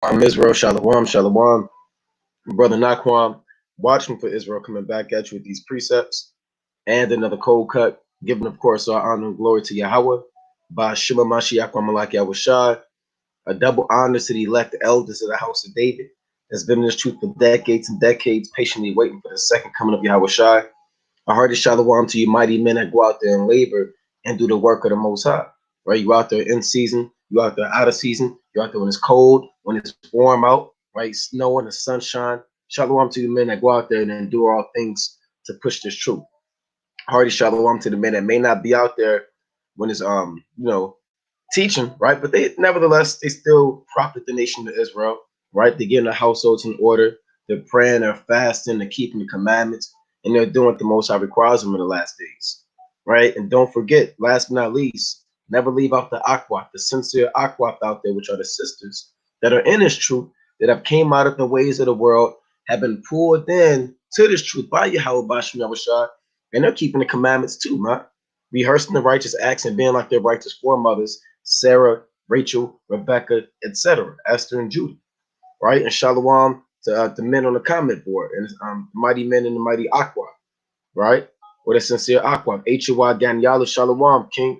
I'm Israel. Shalom, shalom. Brother Naquam, watching for Israel coming back at you with these precepts and another cold cut, giving, of course, our honor and glory to Yahweh, by Shema Mashiach Malak Yahushai, a double honor to the elect elders of the house of David that's been in this truth for decades and decades, patiently waiting for the second coming of Yahushai. A hearty shalom to you mighty men that go out there and labor and do the work of the Most High. Right? You out there in season, you out there out of season, you out there when it's cold, when it's warm out, right? Snow and the sunshine. Shalom to the men that go out there and endure all things to push this truth. Hearty shalom to the men that may not be out there when it's teaching, right? But they nevertheless they still profit the nation of Israel, right? They're getting the households in order, they're praying, they're fasting, they're keeping the commandments, and they're doing what the Most High requires them in the last days, right? And don't forget, last but not least, never leave out the Akwat, the sincere Akwat out there, which are the sisters that are in this truth, that have came out of the ways of the world, have been pulled in to this truth by Yahweh Bashim Yahushua, and they're keeping the commandments too, man. Rehearsing the righteous acts and being like their righteous foremothers, Sarah, Rachel, Rebecca, etc., Esther and Judah, right? And shalom to the men on the comment board and mighty men in the mighty Aqua, right? With a sincere Aqua, H-U-Y, Ganyala, shalom, King,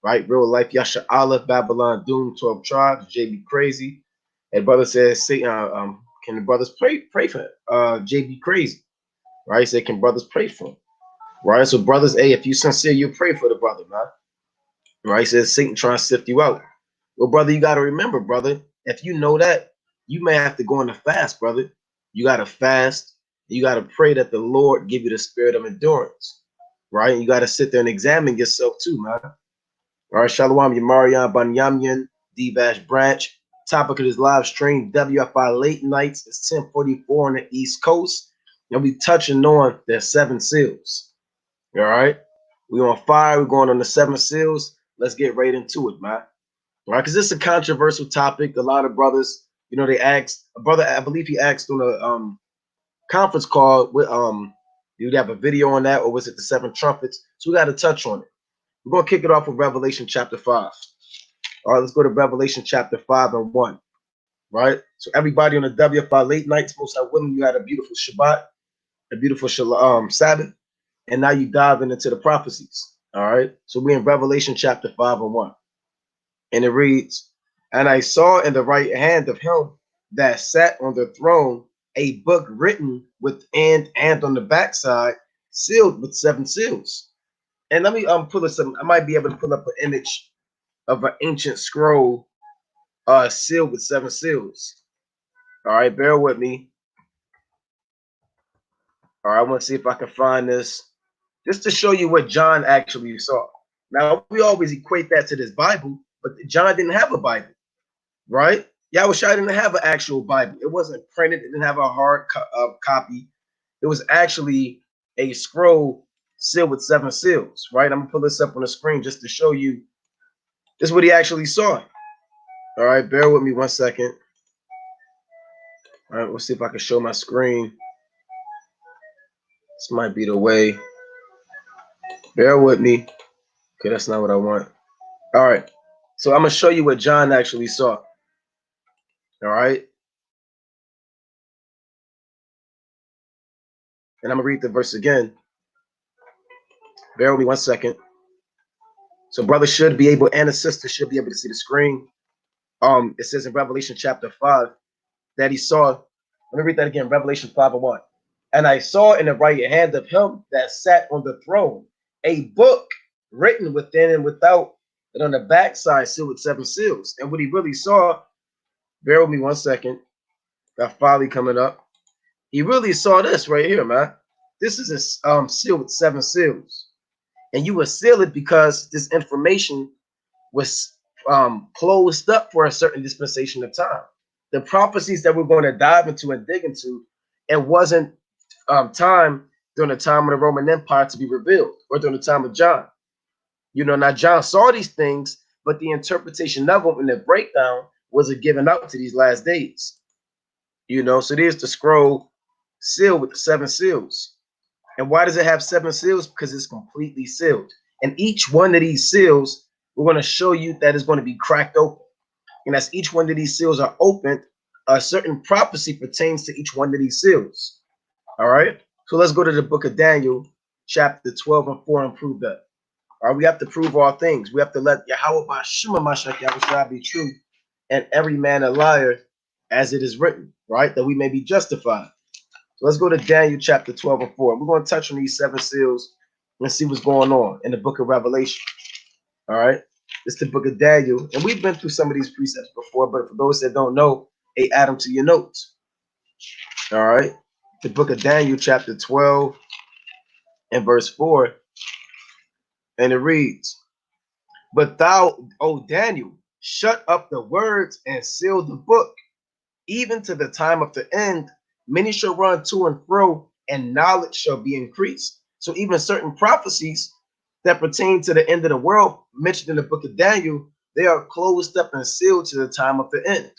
right? Real life, Yasha Aleph, Babylon, Doom, 12 tribes, JB Crazy. And brother says, can the brothers pray for JB Crazy, right? Say, can brothers pray for him, right? So brothers, hey, if you sincere, you pray for the brother, man. Right? He says Satan trying to sift you out. Well, brother, you got to remember, brother, if you know that, you may have to go on a fast, brother. You got to fast. You got to pray that the Lord give you the spirit of endurance, right? You got to sit there and examine yourself too, man. All right, Shalom, Yamarian, Banyamyan, D-Bash Branch. Topic of this live stream, WFI late nights. It's 10:44 on the East Coast. And we touching on the 7 seals. All right? We on fire. We're going on the 7 seals. Let's get right into it, man. All right, because this is a controversial topic. A lot of brothers, they asked a brother, I believe he asked on a conference call with you'd have a video on that, or was it the 7 trumpets? So we got to touch on it. We're gonna kick it off with Revelation chapter 5. All right, let's go to Revelation chapter 5 and 1. Right? So everybody on the WFI late nights, most of women, you had a beautiful Shabbat, a beautiful Sabbath, and now you diving into the prophecies. All right. So we're in Revelation chapter 5 and 1. And it reads, and I saw in the right hand of him that sat on the throne a book written with and on the backside sealed with 7 seals. And let me pull up some. I might be able to pull up an image of an ancient scroll sealed with 7 seals. All right, bear with me. All right, I want to see if I can find this just to show you what John actually saw. Now, we always equate that to this Bible, but John didn't have a Bible, right? Yahushua didn't have an actual Bible. It wasn't printed. It didn't have a hard copy. It was actually a scroll sealed with 7 seals, right? I'm going to pull this up on the screen just to show you. This is what he actually saw. All right, bear with me 1 second. All right, let's see if I can show my screen. This might be the way. Bear with me. Okay, that's not what I want. All right, so I'm going to show you what John actually saw. All right. And I'm going to read the verse again. Bear with me 1 second. So brother should be able, and a sister should be able to see the screen. It says in Revelation chapter 5 that he saw, let me read that again, Revelation 5 and 1. And I saw in the right hand of him that sat on the throne a book written within and without, and on the backside sealed with 7 seals. And what he really saw, bear with me 1 second, got folly coming up. He really saw this right here, man. This is a seal with 7 seals. And you would seal it because this information was closed up for a certain dispensation of time. The prophecies that we're going to dive into and dig into, it wasn't time during the time of the Roman Empire to be revealed, or during the time of John. Now John saw these things, but the interpretation of them and the breakdown wasn't given out to these last days. So there's the scroll sealed with the 7 seals. And why does it have 7 seals? Because it's completely sealed. And each one of these seals, we're going to show you that is going to be cracked open. And as each one of these seals are opened, a certain prophecy pertains to each one of these seals. All right. So let's go to the book of Daniel, chapter 12 and 4, and prove that. All right, we have to prove all things. We have to let Yahweh Bashima Mashak Yahushua be true, and every man a liar, as it is written, right? That we may be justified. So let's go to Daniel chapter 12 and 4. We're going to touch on these 7 seals and see what's going on in the book of Revelation. All right. It's the book of Daniel. And we've been through some of these precepts before, but for those that don't know, hey, add them to your notes. All right. The book of Daniel, chapter 12 and verse 4. And it reads, "But thou, O Daniel, shut up the words and seal the book, even to the time of the end. Many shall run to and fro, and knowledge shall be increased." So even certain prophecies that pertain to the end of the world mentioned in the book of Daniel, they are closed up and sealed to the time of the end,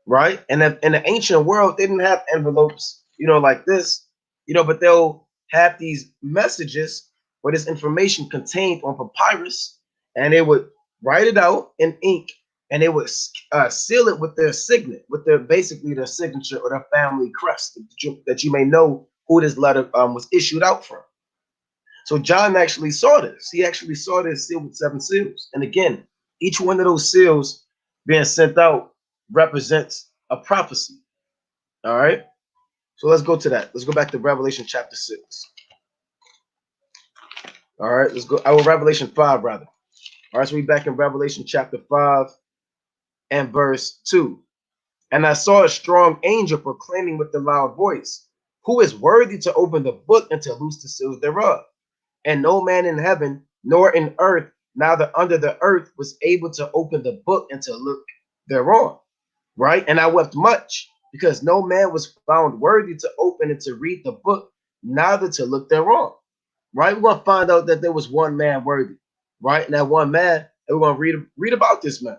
right? And in the ancient world, they didn't have envelopes, like this, but they'll have these messages or this information contained on papyrus, and they would write it out in ink, and they would seal it with their signet, with basically their signature or their family crest, that you may know who this letter was issued out from. So John actually saw this. He actually saw this seal with 7 seals. And again, each one of those seals being sent out represents a prophecy. All right. So let's go to that. Let's go back to Revelation chapter 6. All right. Let's go. Revelation 5, rather. All right. So we're back in Revelation chapter 5 and verse 2. "And I saw a strong angel proclaiming with a loud voice, Who is worthy to open the book and to loose the seals thereof? And no man in heaven, nor in earth, neither under the earth, was able to open the book and to look thereon." Right? "And I wept much, because no man was found worthy to open and to read the book, neither to look thereon." Right? We're going to find out that there was one man worthy. Right? And that one man, and we're going to read about this man.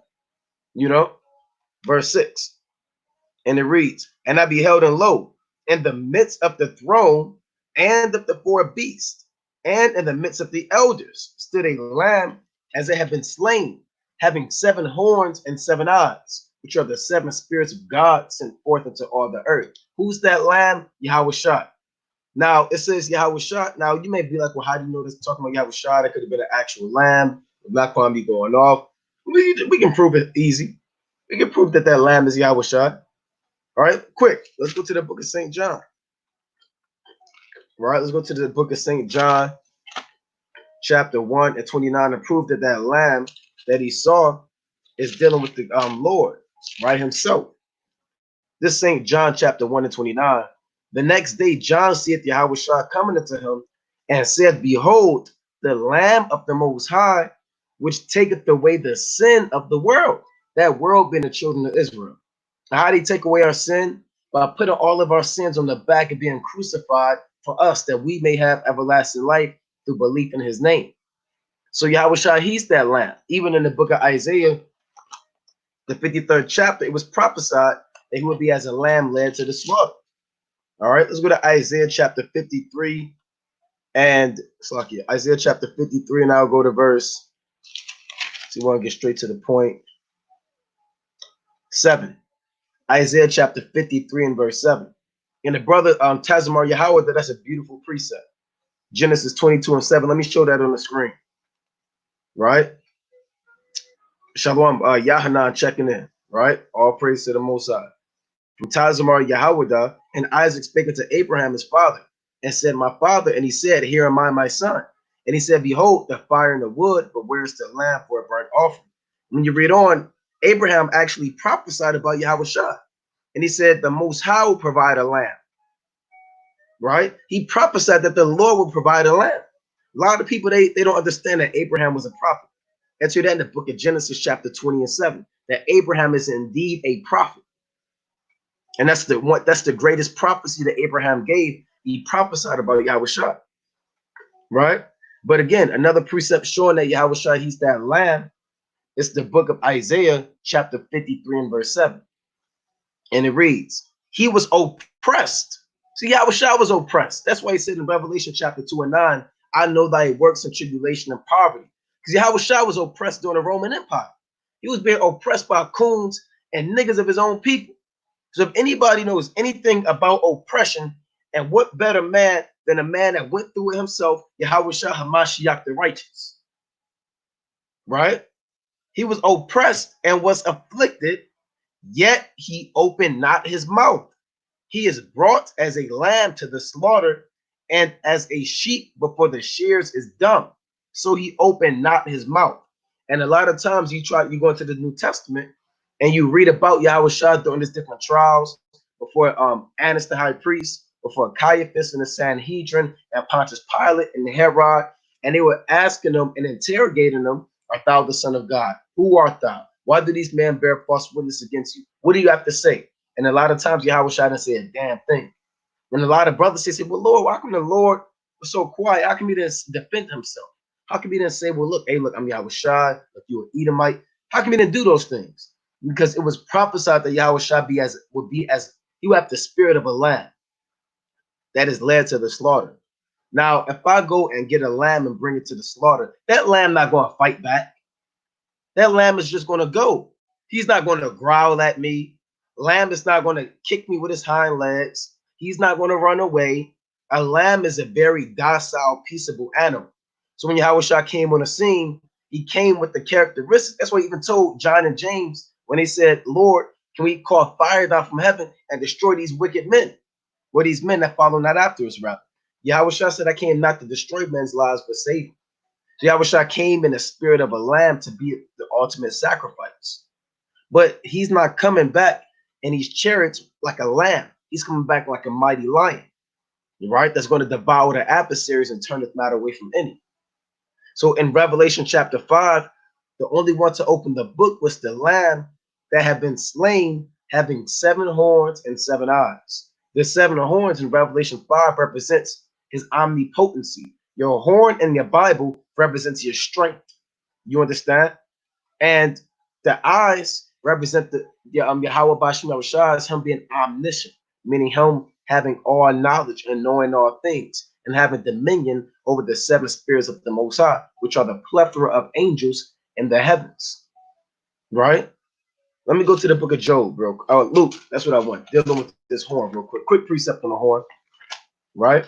Verse 6. And it reads, "And I beheld, and lo, in the midst of the throne and of the 4 beasts, and in the midst of the elders, stood a lamb as it had been slain, having 7 horns and 7 eyes, which are the 7 spirits of God sent forth into all the earth." Who's that lamb? Yahushua. Now it says Yahushua. Now you may be like, well, how do you know this is talking about Yahushua? That could have been an actual lamb. I'm not going to be going off. We can prove it easy. We can prove that lamb is Yahushua. All right, quick. Let's go to the book of St. John. All right, let's go to the book of St. John, chapter 1 and 29, and prove that lamb that he saw is dealing with the Lord, right, himself. This St. John, chapter 1 and 29. "The next day John seeth Yahushua coming unto him, and said, Behold, the Lamb of the Most High, which taketh away the sin of the world." That world being the children of Israel. How do he take away our sin? By putting all of our sins on the back and being crucified for us, that we may have everlasting life through belief in his name. So Yahushua, he's that lamb. Even in the book of Isaiah, the 53rd chapter, it was prophesied that he would be as a lamb led to the slaughter. All right, let's go to Isaiah chapter 53 and Isaiah chapter 53, and I'll go to verse. So you want to get straight to the point. 7. Isaiah chapter 53 and verse 7. And the brother Tazimar Yahweh, that's a beautiful precept. Genesis 22 and 7. Let me show that on the screen. Right? Shalom, Yahanan checking in. Right? All praise to the Most High. From Tazimar Yahweh, and Isaac spake unto Abraham his father, and said, My father. And he said, Here am I, my son. And he said, Behold, the fire and the wood, but where's the lamb for a burnt offering? When you read on, Abraham actually prophesied about Yahushua. And he said, the Most High will provide a lamb. Right? He prophesied that the Lord will provide a lamb. A lot of people, they don't understand that Abraham was a prophet. That's that in the book of Genesis chapter 20 and 7, that Abraham is indeed a prophet. And that's the greatest prophecy that Abraham gave. He prophesied about Yahushua. Right? But again, another precept showing that Yahushua, he's that lamb. It's the book of Isaiah chapter 53 and verse 7. And it reads, he was oppressed. See, Yahushua was oppressed. That's why he said in Revelation chapter 2 and 9, I know thy works and tribulation and poverty. Because Yahushua was oppressed during the Roman Empire. He was being oppressed by coons and niggas of his own people. So if anybody knows anything about oppression, and what better man than a man that went through it himself, Yahweh Shah Hamashiach the righteous, right? He was oppressed and was afflicted, yet he opened not his mouth. He is brought as a lamb to the slaughter, and as a sheep before the shears is dumb. So he opened not his mouth. And a lot of times you go into the New Testament and you read about Yahweh Shah during his different trials before Annas the high priest, before Caiaphas and the Sanhedrin, and Pontius Pilate and Herod, and they were asking them and interrogating them, art thou the Son of God? Who art thou? Why do these men bear false witness against you? What do you have to say? And a lot of times Yahweh Shah didn't say a damn thing. And a lot of brothers say, well, Lord, why come the Lord was so quiet? How come he didn't defend himself? How come he didn't say, well, look, hey, look, I'm Yahweh Shah, look, you an Edomite? How come he didn't do those things? Because it was prophesied that Yahweh Shah would be as he would have the spirit of a lamb that is led to the slaughter. Now, if I go and get a lamb and bring it to the slaughter, that lamb not going to fight back. That lamb is just going to go. He's not going to growl at me. Lamb is not going to kick me with his hind legs. He's not going to run away. A lamb is a very docile, peaceable animal. So when Yahweh Shah came on the scene, he came with the characteristics. That's why he even told John and James when they said, Lord, can we call fire down from heaven and destroy these wicked men? Or these men that follow not after us, rather. Yahweh Shah said, I came not to destroy men's lives, but save them. So Yahweh Shah came in the spirit of a lamb to be the ultimate sacrifice. But he's not coming back in these chariots like a lamb. He's coming back like a mighty lion, right? That's going to devour the adversaries and turn the matter away from any. So in Revelation chapter 5, the only one to open the book was the lamb that had been slain, having 7 horns and 7 eyes. The 7 horns in Revelation 5 represents his omnipotency. Your horn in your Bible represents your strength. You understand? And the eyes represent the Yahweh Bashim Yahushua as him being omniscient, meaning him having all knowledge and knowing all things and having dominion over the 7 spirits of the Most High, which are the plethora of angels in the heavens. Right? Let me go to the book of Job, bro. Luke, that's what I want. Dealing with this horn real quick. Quick precept on the horn. Right?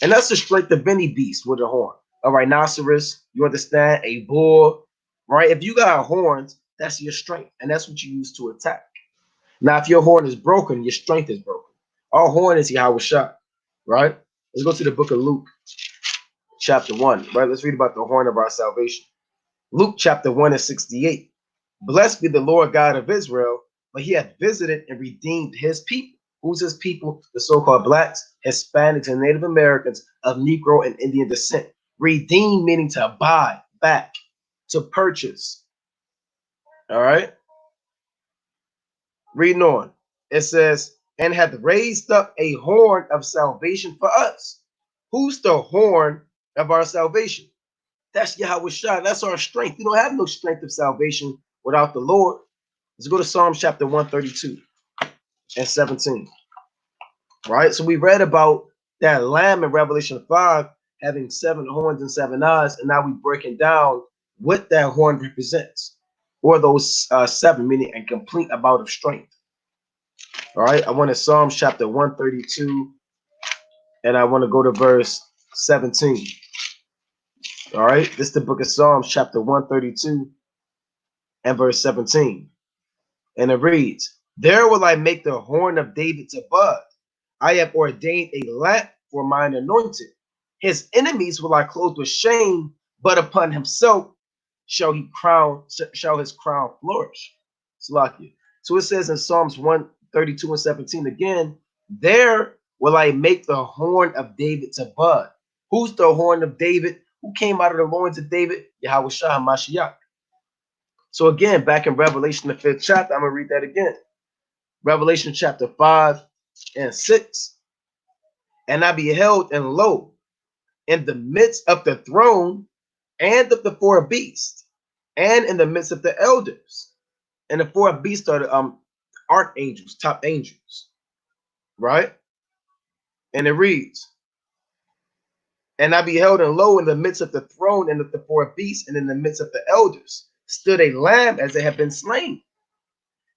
And that's the strength of any beast with a horn. A rhinoceros, you understand? A bull, right? If you got horns, that's your strength, and that's what you use to attack. Now, if your horn is broken, your strength is broken. Our horn is Yahweh Shah, right? Let's go to the book of Luke, chapter 1, right? Let's read about the horn of our salvation. Luke chapter 1 and 68. Blessed be the Lord God of Israel, for he hath visited and redeemed his people. Who's his people? The so-called blacks, Hispanics, and Native Americans of Negro and Indian descent. Redeem meaning to buy back, to purchase. All right. Reading on. It says, and hath raised up a horn of salvation for us. Who's the horn of our salvation? That's Yahweh Shah. That's our strength. You don't have no strength of salvation without the Lord. Let's go to Psalms chapter 132 and 17. Right? So we read about that lamb in Revelation 5 having 7 horns and 7 eyes, and now we're breaking down what that horn represents, or those 7, meaning a complete amount of strength. All right, I want to Psalms chapter 132, and I want to go to verse 17. All right, this is the book of Psalms chapter 132 and verse 17. And it reads, there will I make the horn of David to bud. I have ordained a lamp for mine anointed. His enemies will I clothe with shame, but upon himself shall his crown flourish. Salakia. So it says in Psalms 132 and 17 again, there will I make the horn of David to bud. Who's the horn of David? Who came out of the loins of David? Yahweh Shah Mashiach. So again, back in Revelation, the 5th chapter, I'm going to read that again. Revelation chapter 5 and 6. And I beheld, and lo, in the midst of the throne and of the 4 beasts, and in the midst of the elders. And the 4 beasts are the archangels, top angels, right? And it reads, and I beheld, and lo, in the midst of the throne and of the 4 beasts, and in the midst of the elders, stood a lamb as it had been slain,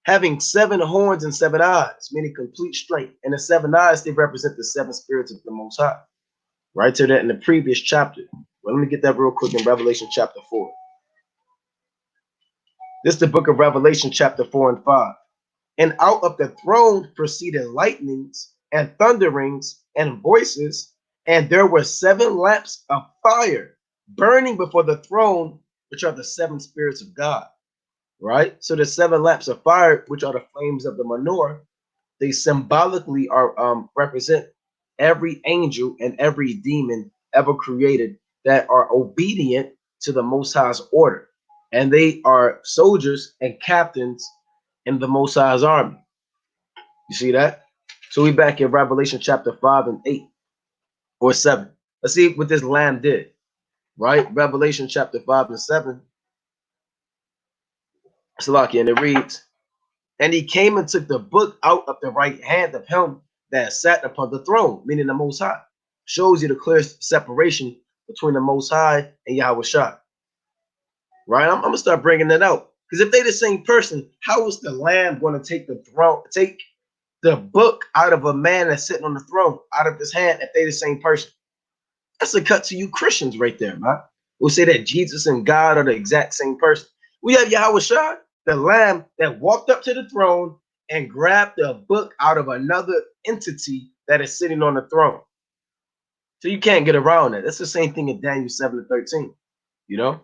having 7 horns and 7 eyes, meaning complete strength. And the 7 eyes, they represent the 7 spirits of the Most High. Right to that in the previous chapter. Well, let me get that real quick in Revelation chapter 4. This is the book of Revelation chapter 4 and 5. And out of the throne proceeded lightnings and thunderings and voices, and there were 7 lamps of fire burning before the throne, which are the 7 spirits of God. Right? So the 7 lamps of fire, which are the flames of the menorah, they symbolically are represent every angel and every demon ever created that are obedient to the Most High's order. And they are soldiers and captains in the Most High's army. You see that? So we back in Revelation chapter 5 and 8 or 7. Let's see what this lamb did. Right? Revelation chapter 5 and 7. Salaki, and it reads, and he came and took the book out of the right hand of him that sat upon the throne, meaning the Most High. Shows you the clear separation between the Most High and Yahweh Shai. Right? I'm going to start bringing that out. Because if they're the same person, how is the Lamb going to take the throne, take the book out of a man that's sitting on the throne, out of his hand, if they're the same person? That's a cut to you Christians right there, man. We'll say that Jesus and God are the exact same person. We have Yahweh Shai, the Lamb that walked up to the throne and grabbed the book out of another entity that is sitting on the throne. So you can't get around that. That's the same thing in Daniel 7 and 13. You know?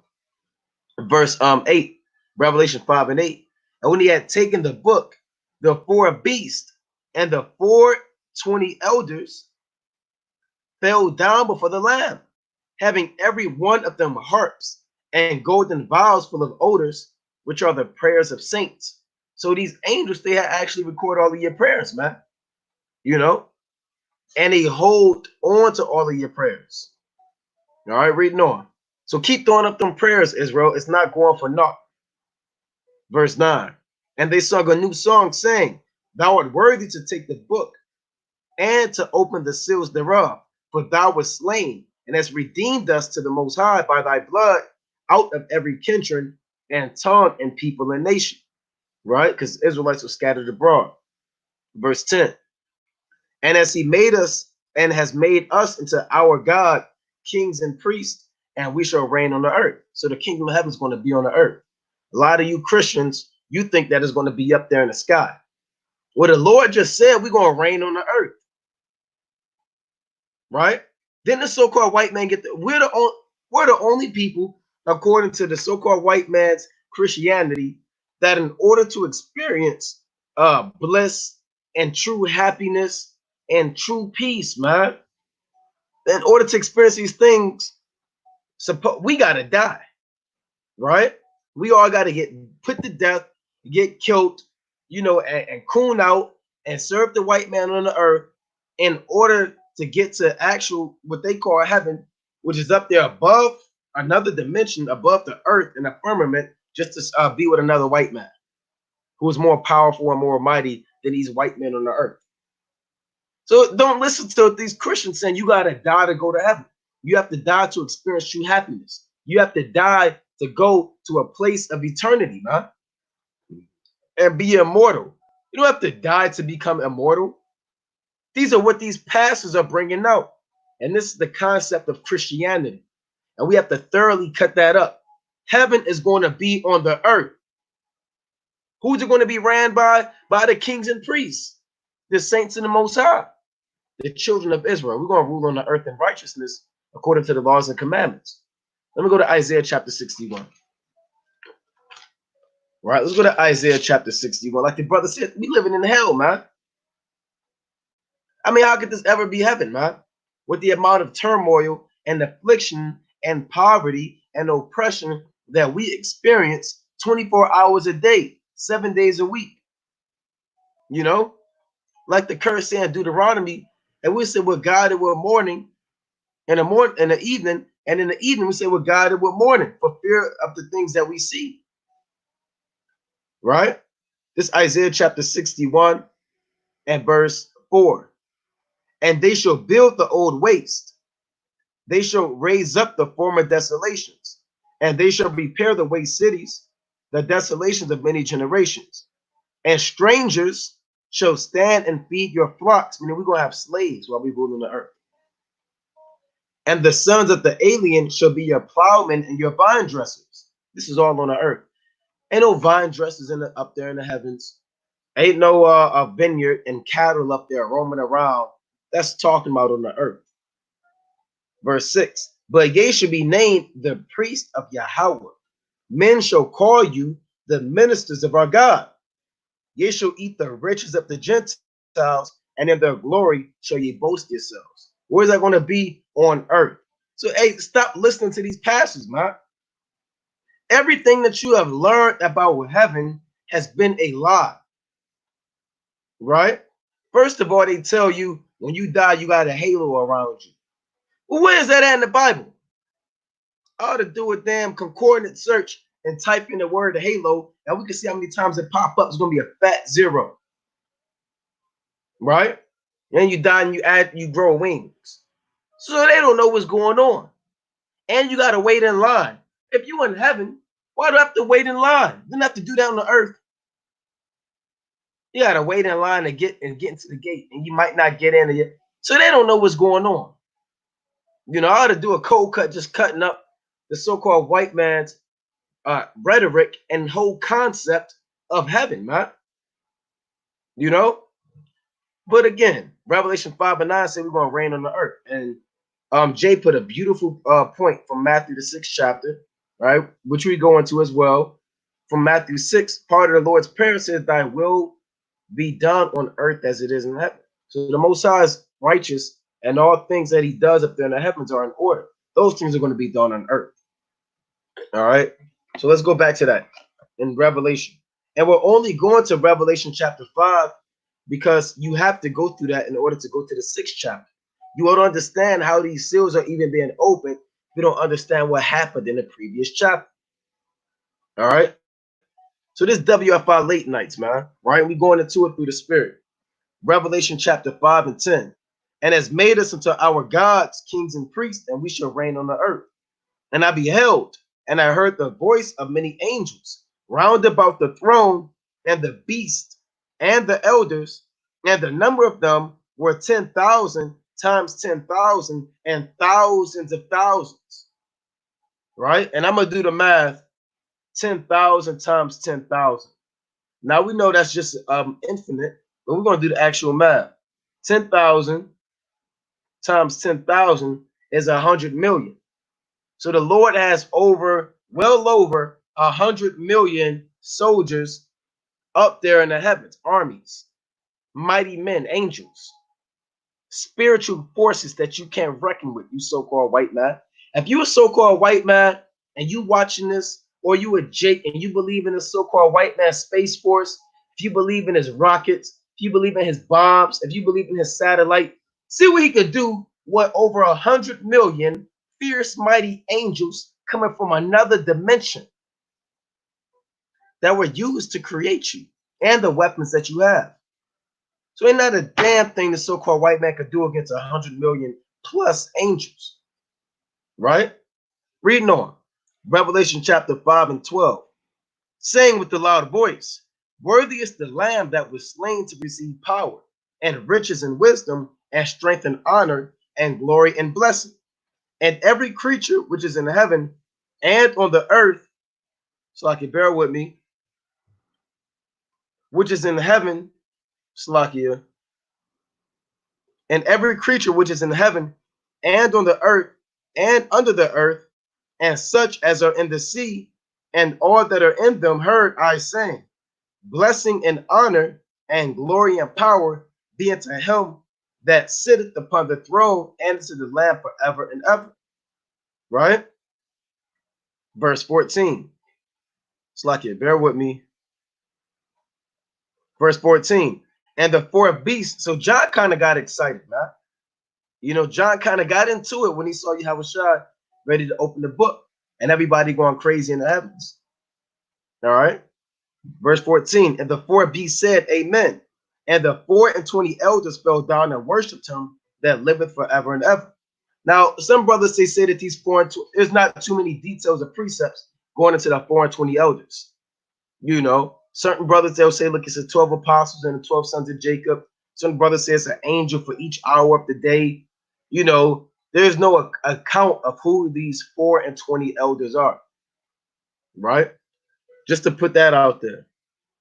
Verse 8, Revelation 5 and 8. And when he had taken the book, the 4 beasts and the 24 elders fell down before the Lamb, having every one of them harps and golden vials full of odors, which are the prayers of saints. So these angels, they actually record all of your prayers, man. You know? And they hold on to all of your prayers. All right, reading on. So keep throwing up them prayers, Israel. It's not going for naught. Verse 9. And they sung a new song, saying, thou art worthy to take the book and to open the seals thereof, for thou wast slain and hast redeemed us to the Most High by thy blood out of every kindred and tongue and people and nation. Right? Because Israelites were scattered abroad. Verse 10. And as he made us and has made us into our God, kings and priests, and we shall reign on the earth. So the kingdom of heaven is going to be on the earth. A lot of you Christians, you think that is going to be up there in the sky. Well, the Lord just said we're going to reign on the earth. Right? Then the so-called white man we're the only people, according to the so-called white man's Christianity, that in order to experience bliss and true happiness and true peace, man, in order to experience these things, we gotta die, right? We all gotta get put to death, get killed, you know, and coon out and serve the white man on the earth in order to get to actual what they call heaven, which is up there above another dimension, above the earth and the firmament, just to be with another white man who is more powerful and more mighty than these white men on the earth. So don't listen to these Christians saying you gotta die to go to heaven. You have to die to experience true happiness. You have to die to go to a place of eternity, man, and be immortal. You don't have to die to become immortal. These are what these pastors are bringing out. And this is the concept of Christianity. And we have to thoroughly cut that up. Heaven is going to be on the earth. Who's it going to be ran by? By the kings and priests, the saints in the Most High, the children of Israel. We're going to rule on the earth in righteousness according to the laws and commandments. Let me go to Isaiah chapter 61. Right, let's go to Isaiah chapter 61. Like the brother said, we living in hell, man. I mean, how could this ever be heaven, man? With the amount of turmoil and affliction and poverty and oppression that we experience 24 hours a day, 7 days a week. You know, like the curse saying Deuteronomy, and we say we're guided with morning, in the evening, and in the evening we say we're guided with morning for fear of the things that we see. Right? This Isaiah chapter 61 and verse 4. And they shall build the old waste. They shall raise up the former desolations, and they shall repair the waste cities, the desolations of many generations. And strangers shall stand and feed your flocks, meaning we're going to have slaves while we rule on the earth. And the sons of the alien shall be your plowmen and your vine dressers. This is all on the earth. Ain't no vine dressers up there in the heavens. Ain't no a vineyard and cattle up there roaming around. That's talking about on the earth. Verse 6. But ye shall be named the priest of Yahweh. Men shall call you the ministers of our God. Ye shall eat the riches of the Gentiles, and in their glory shall ye boast yourselves. Where is that going to be? On earth. So, hey, stop listening to these pastors, man. Everything that you have learned about heaven has been a lie, right? First of all, they tell you when you die, you got a halo around you. Well, where is that at in the Bible? I ought to do a damn concordant search and type in the word halo, and we can see how many times it pop up. It's going to be a fat 0, right? Then you die and you grow wings. So they don't know what's going on. And you got to wait in line. If you in heaven, why do I have to wait in line? You don't have to do that on the earth. You got to wait in line to get into the gate, and you might not get in yet. So they don't know what's going on. You know, I ought to do a cold cut, just cutting up the so-called white man's rhetoric and whole concept of heaven, man. You know? But again, Revelation 5 and 9 say we're going to reign on the earth. And Jay put a beautiful point from Matthew, the 6th chapter, right? Which we go into as well. From Matthew 6, part of the Lord's Prayer says, thy will be done on earth as it is in heaven. So the Most High is righteous, and all things that he does up there in the heavens are in order. Those things are going to be done on earth. All right. So let's go back to that in Revelation. And we're only going to Revelation chapter 5 because you have to go through that in order to go to the 6th chapter. You won't understand how these seals are even being opened if you don't understand what happened in the previous chapter. All right. So this WFI late nights, man. Right. We going into it through the spirit. Revelation chapter 5 and 10. And has made us into our gods, kings and priests, and we shall reign on the earth. And I beheld, and I heard the voice of many angels round about the throne, and the beast, and the elders, and the number of them were 10,000 times 10,000, and thousands of thousands. Right? And I'm going to do the math. 10,000 times 10,000. Now we know that's just infinite, but we're going to do the actual math. 10,000 times 10,000 is 100 million. So the Lord has well over 100 million soldiers up there in the heavens, armies, mighty men, angels, spiritual forces that you can't reckon with, you so-called white man. If you a so-called white man and you watching this, or you a Jake and you believe in the so-called white man space force, if you believe in his rockets, if you believe in his bombs, if you believe in his satellite, see what he could do. What over 100 million fierce, mighty angels coming from another dimension that were used to create you and the weapons that you have. So ain't not a damn thing the so-called white man could do against 100 million plus angels, right? Reading on. Revelation chapter 5 and 12, saying with a loud voice, worthy is the Lamb that was slain to receive power and riches and wisdom and strength and honor and glory and blessing. And every creature which is in heaven and on the earth, Slakia, bear with me, which is in heaven, Slakia, and every creature which is in heaven and on the earth and under the earth, and such as are in the sea, and all that are in them, heard I saying, blessing and honor and glory and power be unto him that sitteth upon the throne and to the Lamb forever and ever. Right? Verse 14. Slakia, bear with me. Verse 14. And the four beasts. So John kind of got excited, man. You know, John kind of got into it when he saw Yahushua ready to open the book and everybody going crazy in the heavens. All right. Verse 14. And the four beasts said, Amen. And the 24 elders fell down and worshipped him that liveth forever and ever. Now, some brothers say that these there's not too many details or precepts going into the 24 elders. You know, Certain brothers, they'll say, look, it's the 12 apostles and the 12 sons of Jacob. Some brothers say it's an angel for each hour of the day. You know, there's no account of who these 4 and 20 elders are, right? Just to put that out there.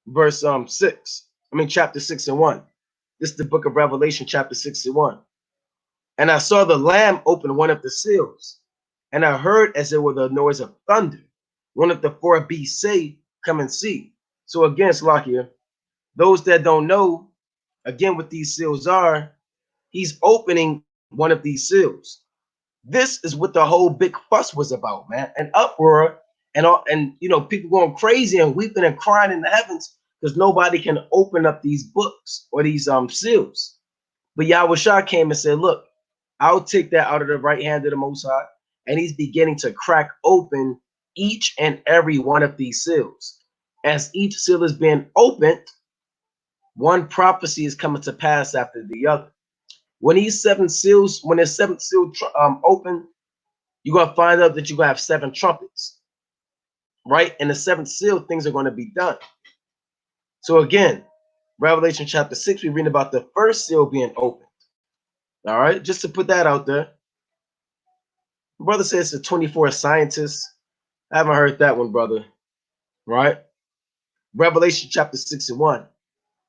Verse 6, chapter 6 and 1. This is the book of Revelation, chapter 6 and 1. And I saw the Lamb open one of the seals, and I heard as it were the noise of thunder. One of the 4 beasts say, come and see. So again, Slakia, those that don't know, again, what these seals are, he's opening one of these seals. This is what the whole big fuss was about, man. An uproar and people going crazy and weeping and crying in the heavens because nobody can open up these books or these seals. But Yahweh Shah came and said, look, I'll take that out of the right hand of the Most High, and he's beginning to crack open each and every one of these seals. As each seal is being opened, one prophecy is coming to pass after the other. When these 7 seals, when the 7th seal open, you're gonna find out that you're gonna have 7 trumpets, right? And the 7th seal, things are going to be done. So again, Revelation chapter 6, we read about the first seal being opened. All right, just to put that out there. Brother says it's a 24 scientists. I haven't heard that one, brother. Right? Revelation chapter 6 and 1.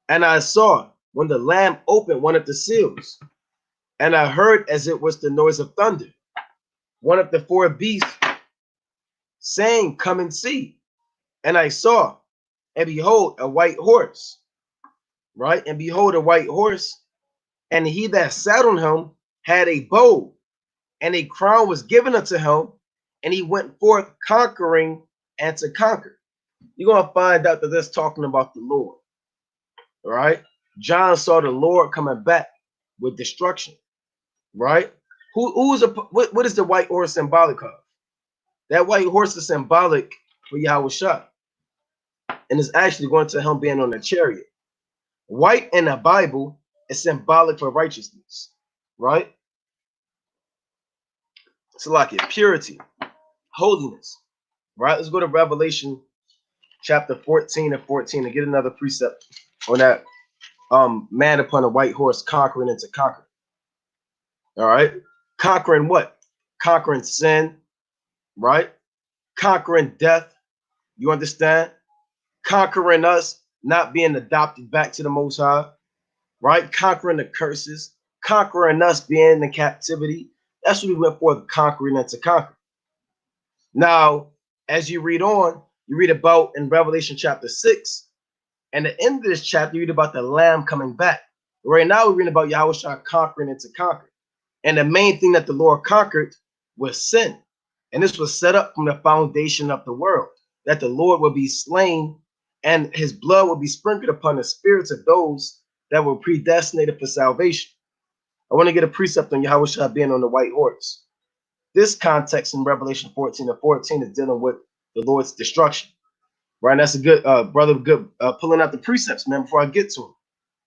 And I saw when the Lamb opened one of the seals, and I heard as it was the noise of thunder, one of the 4 beasts saying, come and see. And I saw, and behold, a white horse. Right? And behold, a white horse, and he that sat on him had a bow, and a crown was given unto him, and he went forth conquering and to conquer. You're going to find out that that's talking about the Lord. Right? John saw the Lord coming back with destruction. Right? What is the white horse symbolic of? That white horse is symbolic for Yahweh Shah, and it's actually going to him being on a chariot. White in the Bible is symbolic for righteousness, right? So like it, purity, holiness, right? Let's go to Revelation chapter 14 and 14 and get another precept on that man upon a white horse conquering and to conquer. All right, conquering what? Conquering sin, right? Conquering death. You understand? Conquering us not being adopted back to the Most High, right? Conquering the curses, conquering us being in captivity. That's what we went for, the conquering and to conquer. Now, as you read on, you read about in Revelation chapter 6, and the end of this chapter, you read about the Lamb coming back. Right now, we're reading about Yahweh Shah conquering and to conquer. And the main thing that the Lord conquered was sin. And this was set up from the foundation of the world, that the Lord would be slain and his blood would be sprinkled upon the spirits of those that were predestinated for salvation. I want to get a precept on Yahweh Shah being on the white horse. This context in Revelation 14 and 14 is dealing with the Lord's destruction. Right? And that's a good brother, good pulling out the precepts, man, before I get to them.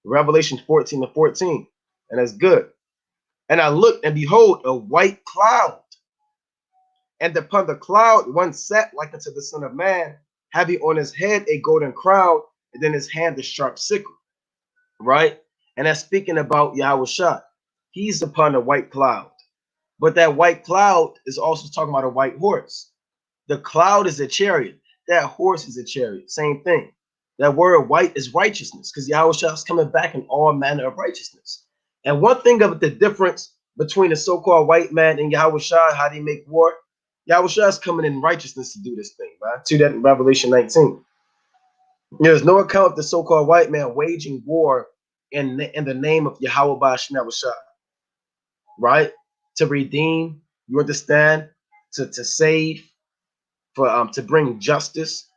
Revelation 14 and 14. And that's good. And I looked, and behold, a white cloud. And upon the cloud one sat like unto the Son of Man, having on his head a golden crown, and in his hand a sharp sickle. Right? And that's speaking about Yahweh Shah. He's upon a white cloud. But that white cloud is also talking about a white horse. The cloud is a chariot. That horse is a chariot. Same thing. That word white is righteousness, because Yahweh Shah is coming back in all manner of righteousness. And one thing of the difference between the so-called white man and Yahweh Shah, how they make war, Yahweh Shah is coming in righteousness to do this thing, right? To that in Revelation 19. There's no account of the so-called white man waging war in the name of Yahweh Ba'ashim Shah, right? To redeem, you understand, to save, for to bring justice.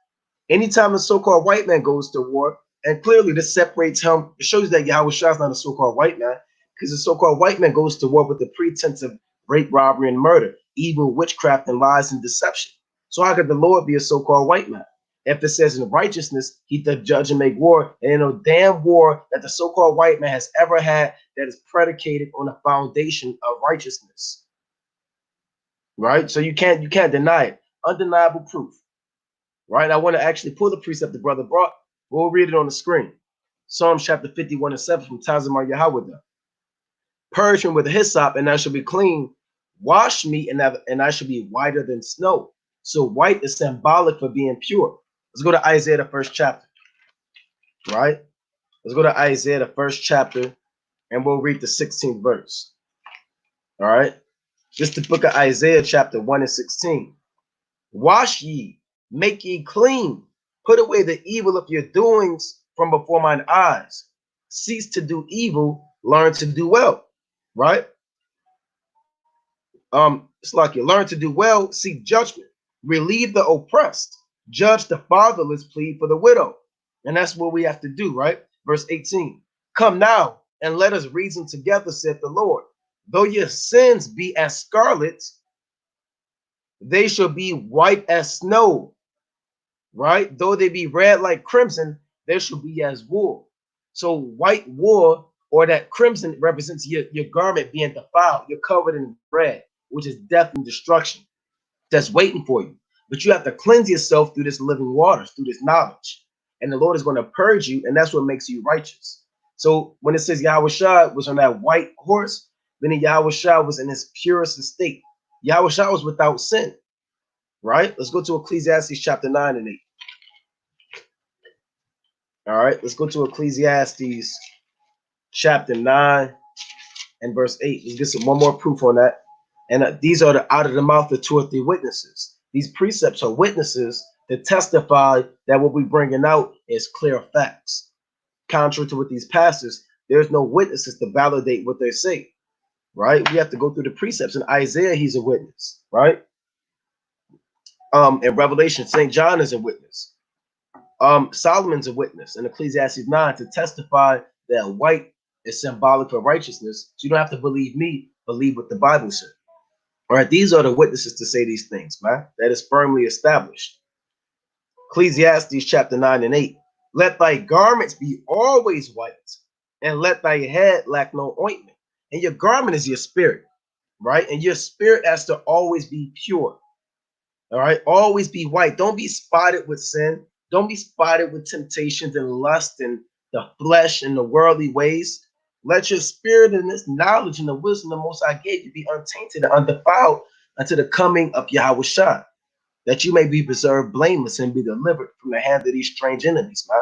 Anytime the so-called white man goes to war, and clearly this separates him, it shows that Yahweh Shah is not a so-called white man, because the so-called white man goes to war with the pretense of rape, robbery, and murder, evil, witchcraft, and lies and deception. So how could the Lord be a so-called white man? If it says in righteousness, he doth judge and make war, and ain't no damn war that the so-called white man has ever had that is predicated on a foundation of righteousness. Right? So you can't deny it. Undeniable proof. Right? I want to actually pull the precept the brother brought We'll read it on the screen. Psalms chapter 51 and 7 from Tazimar Yahweh. Purge me with hyssop, and I shall be clean. Wash me, and I shall be whiter than snow. So white is symbolic for being pure. Let's go to Isaiah, the first chapter. Right? Let's go to Isaiah, the first chapter, and we'll read the 16th verse. All right? This is the book of Isaiah, chapter 1 and 16. Wash ye, make ye clean. Put away the evil of your doings from before mine eyes. Cease to do evil, learn to do well. Right? It's like you learn to do well, seek judgment, relieve the oppressed, judge the fatherless, plead for the widow. And that's what we have to do, right? Verse 18. Come now and let us reason together, said the Lord. Though your sins be as scarlet, they shall be white as snow, right? Though they be red like crimson, they shall be as wool. So white wool or that crimson represents your garment being defiled. You're covered in red, which is death and destruction that's waiting for you. But you have to cleanse yourself through this living waters, through this knowledge. And the Lord is going to purge you, and that's what makes you righteous. So when it says Yahweh Shai was on that white horse, then Yahweh Shai was in his purest estate. Yahweh Shai was without sin, right? Let's go to Ecclesiastes chapter 9 and 8. All right, let's go to Ecclesiastes chapter 9 and verse 8. Let's get some one more proof on that. And these are out of the mouth of 2 or 3 witnesses. These precepts are witnesses that testify that what we're bringing out is clear facts. Contrary to what these pastors, there's no witnesses to validate what they say, right? We have to go through the precepts. In Isaiah, he's a witness, right? In Revelation, St. John is a witness. Solomon's a witness in Ecclesiastes 9 to testify that white is symbolic for righteousness. So you don't have to believe me, believe what the Bible said. All right, these are the witnesses to say these things, man. That is firmly established. Ecclesiastes chapter 9 and 8. Let thy garments be always white, and let thy head lack no ointment. And your garment is your spirit, right? And your spirit has to always be pure. All right, always be white. Don't be spotted with sin. Don't be spotted with temptations and lust and the flesh and the worldly ways. Let your spirit and this knowledge and the wisdom the Most High gave you be untainted and undefiled until the coming of Yahweh Shai, that you may be preserved blameless and be delivered from the hand of these strange enemies, man.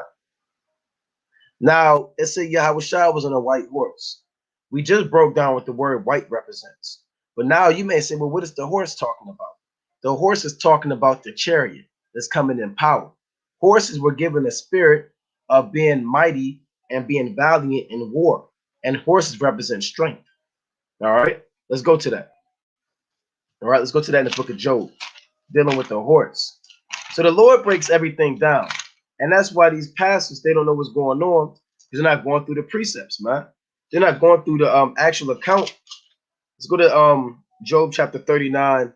Now, it said Yahweh Shai was on a white horse. We just broke down what the word white represents. But now you may say, well, what is the horse talking about? The horse is talking about the chariot that's coming in power. Horses were given a spirit of being mighty and being valiant in war. And horses represent strength. All right, let's go to that. All right, let's go to that in the book of Job, dealing with the horse. So the Lord breaks everything down. And that's why these pastors, they don't know what's going on because they're not going through the precepts, man. They're not going through the actual account. Let's go to Job chapter 39,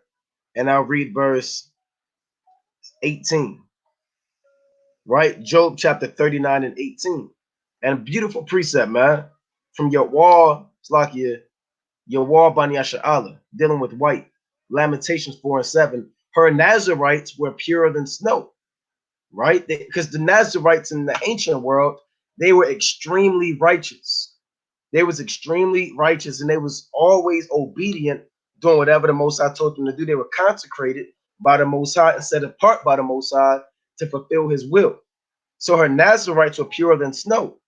and I'll read verse 18. Right? Job chapter 39 and 18. And a beautiful precept, man. From your wall, it's like your wall Bani Asha'Allah, dealing with white. Lamentations 4 and 7. Her Nazarites were purer than snow. Right? Because the Nazarites in the ancient world, they were extremely righteous. They was extremely righteous, and they was always obedient, doing whatever the Most High told them to do. They were consecrated by the Most High and set apart by the Most High to fulfill his will. So her Nazarites were purer than snow.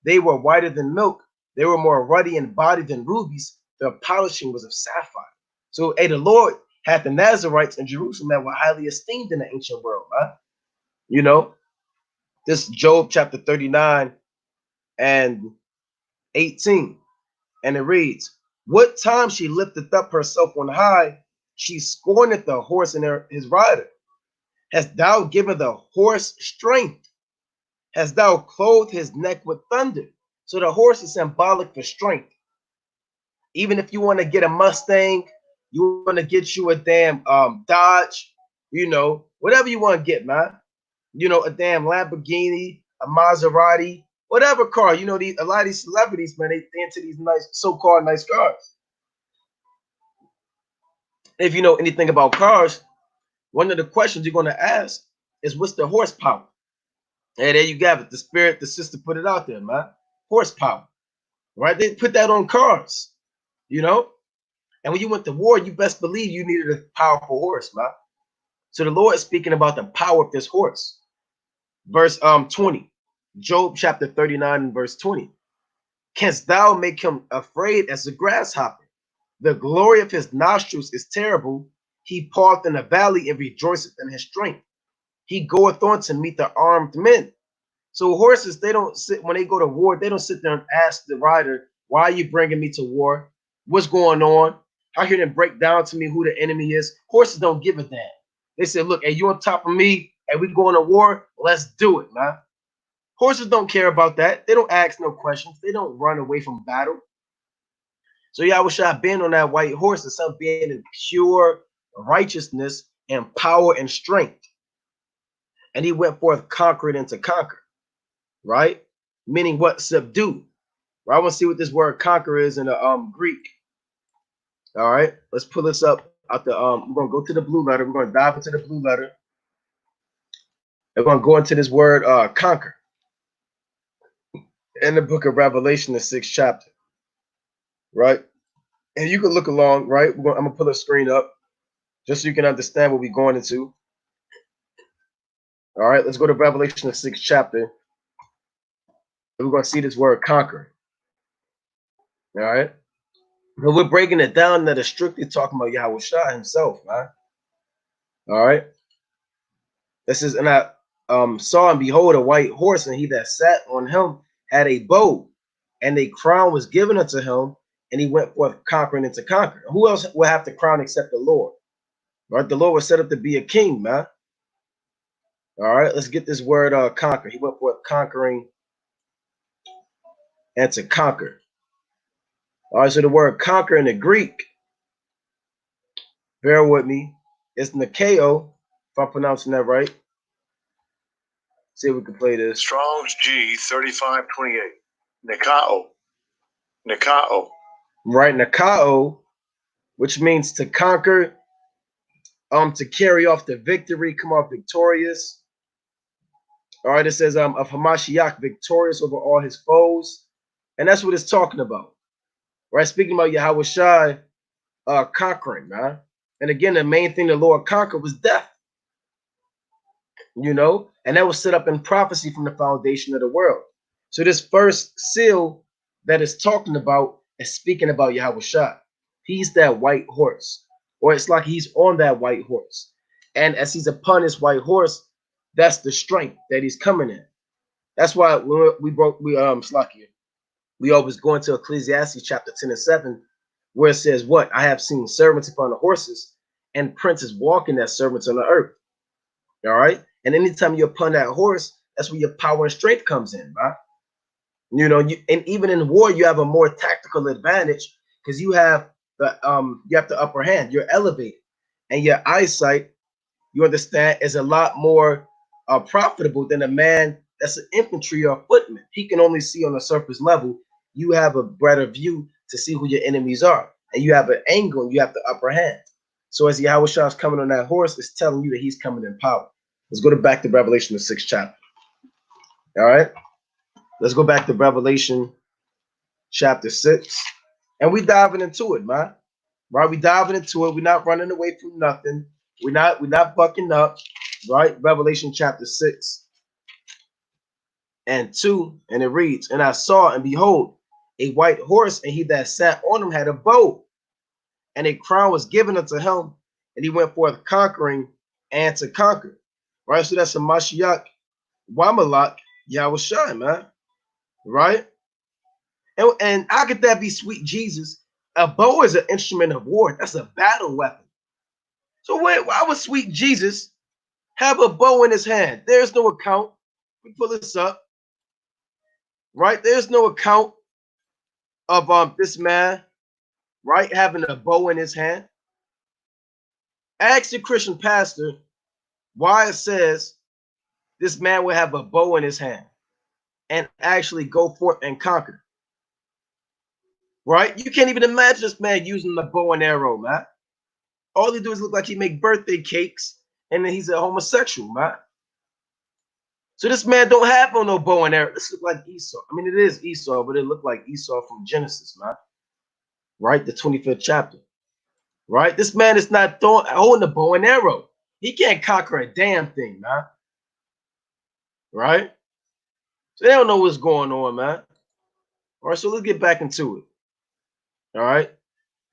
They were whiter than milk. They were more ruddy in body than rubies. Their polishing was of sapphire. So, the Lord had the Nazarites in Jerusalem that were highly esteemed in the ancient world, right? You know, this Job chapter 39 and 18. And it reads, what time she lifteth up herself on high, she scorneth the horse and his rider. Hast thou given the horse strength? Hast thou clothed his neck with thunder? So the horse is symbolic for strength. Even if you want to get a Mustang, you want to get you a damn Dodge, whatever you want to get, man. A damn Lamborghini, a Maserati, whatever car. A lot of these celebrities, man, they into these nice, so-called nice cars. If you know anything about cars, one of the questions you're going to ask is, what's the horsepower? And there you have it. The spirit, the sister put it out there, man. Horsepower, right? They put that on cars, you know. And when you went to war, you best believe you needed a powerful horse, man. So the Lord is speaking about the power of this horse. Verse 20, Job chapter 39 and verse 20. Canst thou make him afraid as a grasshopper? The glory of his nostrils is terrible. He paused in the valley and rejoiceth in his strength. He goeth on to meet the armed men. So horses, they don't sit when they go to war. They don't sit there and ask the rider, "Why are you bringing me to war? What's going on?" I hear them break down to me who the enemy is. Horses don't give a damn. They say, "Look, hey, you on top of me, and we going to war? Let's do it, man." Horses don't care about that. They don't ask no questions. They don't run away from battle. So Yahushua been on that white horse, the son being in pure righteousness and power and strength. And he went forth conquered and to conquer, right? Meaning what? Subdue. Right? I want to see what this word conquer is in the Greek. All right, let's pull this up out the we're gonna go to the blue letter. We're gonna dive into the blue letter. We're gonna go into this word conquer in the book of Revelation, the 6th chapter, right? And you can look along, right? I'm gonna pull a screen up just so you can understand what we're going into. All right, let's go to Revelation, the 6th chapter. And we're going to see this word conquer. All right. But we're breaking it down that is strictly talking about Yahushua himself, man. All right. This is, and I saw and behold a white horse, and he that sat on him had a bow, and a crown was given unto him, and he went forth conquering and to conquer. Who else will have the crown except the Lord? Right? The Lord was set up to be a king, man. All right, let's get this word conquer. He went forth conquering and to conquer. All right, so the word conquer in the Greek, bear with me, it's Nikeo, if I'm pronouncing that right. See if we can play this. Strong's G 3528. Nikao. Nikao. Right, Nikao, which means to conquer, to carry off the victory, come off victorious. All right, it says of Hamashiach, victorious over all his foes. And that's what it's talking about. Right, speaking about Yahushua conquering, man. And again, the main thing the Lord conquered was death. You know, and that was set up in prophecy from the foundation of the world. So this first seal that is talking about is speaking about Yahushua. He's that white horse, or it's like he's on that white horse. And as he's upon his white horse, that's the strength that he's coming in. That's why we Slakia, we always go into Ecclesiastes chapter 10 and 7, where it says, "What? I have seen servants upon the horses, and princes walking as servants on the earth." All right. And anytime you're upon that horse, that's where your power and strength comes in, right? You know, and even in war, you have a more tactical advantage because you have the upper hand. You're elevated, and your eyesight, you understand, is a lot more profitable than a man that's an infantry or footman. He can only see on the surface level. You have a better view to see who your enemies are, and you have an angle, and you have the upper hand. So as Yahushua is coming on that horse, it's telling you that he's coming in power. Let's go back to Revelation, the 6th chapter. All right. Let's go back to Revelation chapter 6. And we diving into it, man. Right? We diving into it. We're not running away from nothing. We're not bucking up. Right? Revelation chapter 6 and 2. And it reads, "And I saw, and behold, a white horse, and he that sat on him had a bow, and a crown was given unto him, and he went forth conquering and to conquer." Right? So that's a Mashiach, Wamalak, Yahushua, man. Right? And how could that be sweet Jesus? A bow is an instrument of war. That's a battle weapon. So why would sweet Jesus have a bow in his hand? There's no account. We pull this up. Right? There's no account of this man, right, having a bow in his hand. Ask the Christian pastor why it says this man will have a bow in his hand and actually go forth and conquer. Right? You can't even imagine this man using the bow and arrow, man. All he do is look like he make birthday cakes, and then he's a homosexual, man. So this man don't have no bow and arrow. This look like Esau. I mean, it is Esau, but it looked like Esau from Genesis, man. Right? The 25th chapter. Right? This man is not holding a bow and arrow. He can't conquer a damn thing, man. Right? So they don't know what's going on, man. All right, so let's get back into it. All right.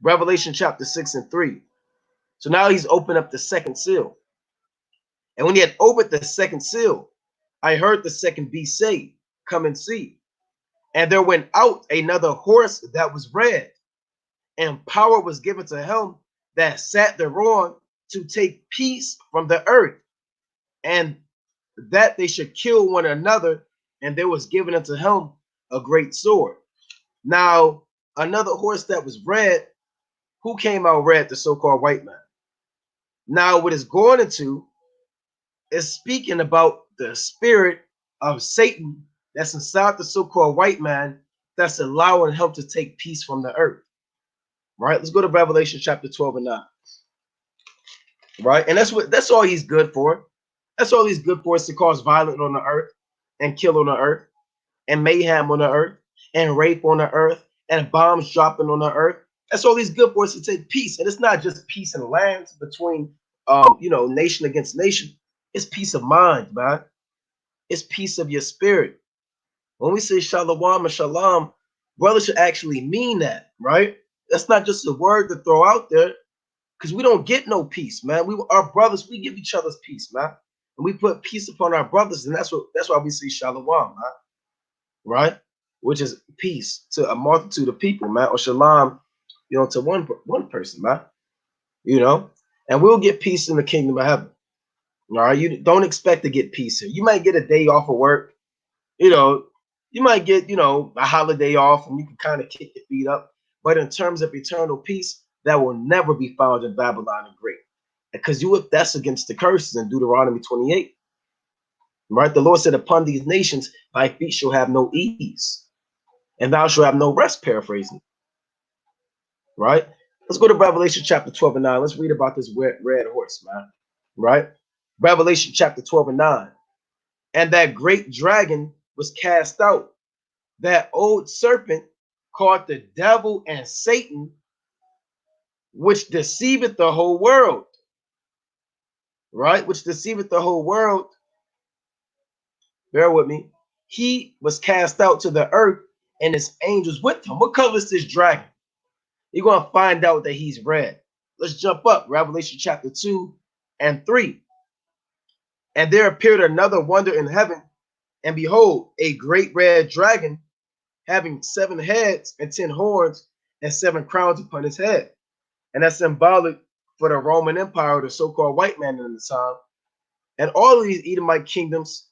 Revelation chapter 6 and 3. So now he's opened up the second seal. And when he had opened the second seal, I heard the second beast say, come and see. And there went out another horse that was red, and power was given to him that sat thereon to take peace from the earth, and that they should kill one another, and there was given unto him a great sword. Now, another horse that was red, who came out red? The so-called white man. Now, what is going into is speaking about the spirit of Satan that's inside the so-called white man that's allowing him to take peace from the earth. Right? Let's go to Revelation chapter 12 and 9. Right? And that's all he's good for. That's all he's good for, is to cause violence on the earth and kill on the earth and mayhem on the earth and rape on the earth and bombs dropping on the earth. That's all he's good for, is to take peace. And it's not just peace in lands between nation against nation. It's peace of mind, man. It's peace of your spirit. When we say shalom and shalom, brother should actually mean that, right? That's not just a word to throw out there, because we don't get no peace, man. Our brothers, we give each other's peace, man. And we put peace upon our brothers, and that's why we say shalom, man. Right? Which is peace to a multitude of people, man. Or shalom, to one person, man. And we'll get peace in the kingdom of heaven. All right, you don't expect to get peace here. You might get a day off of work, you might get, a holiday off, and you can kind of kick your feet up. But in terms of eternal peace, that will never be found in Babylon the Great, because that's against the curses in Deuteronomy 28. Right? The Lord said, upon these nations, thy feet shall have no ease, and thou shalt have no rest, paraphrasing. Right? Let's go to Revelation chapter 12 and 9. Let's read about this red horse, man. Right? Revelation chapter 12 and 9. And that great dragon was cast out, that old serpent called the devil and Satan, which deceiveth the whole world. Right? Which deceiveth the whole world. Bear with me. He was cast out to the earth, and his angels with him. What color is this dragon? You're going to find out that he's red. Let's jump up. Revelation chapter 2 and 3. And there appeared another wonder in heaven, and behold, a great red dragon, having 7 heads and 10 horns and 7 crowns upon his head. And that's symbolic for the Roman Empire, the so-called white man in the time. And all of these Edomite kingdoms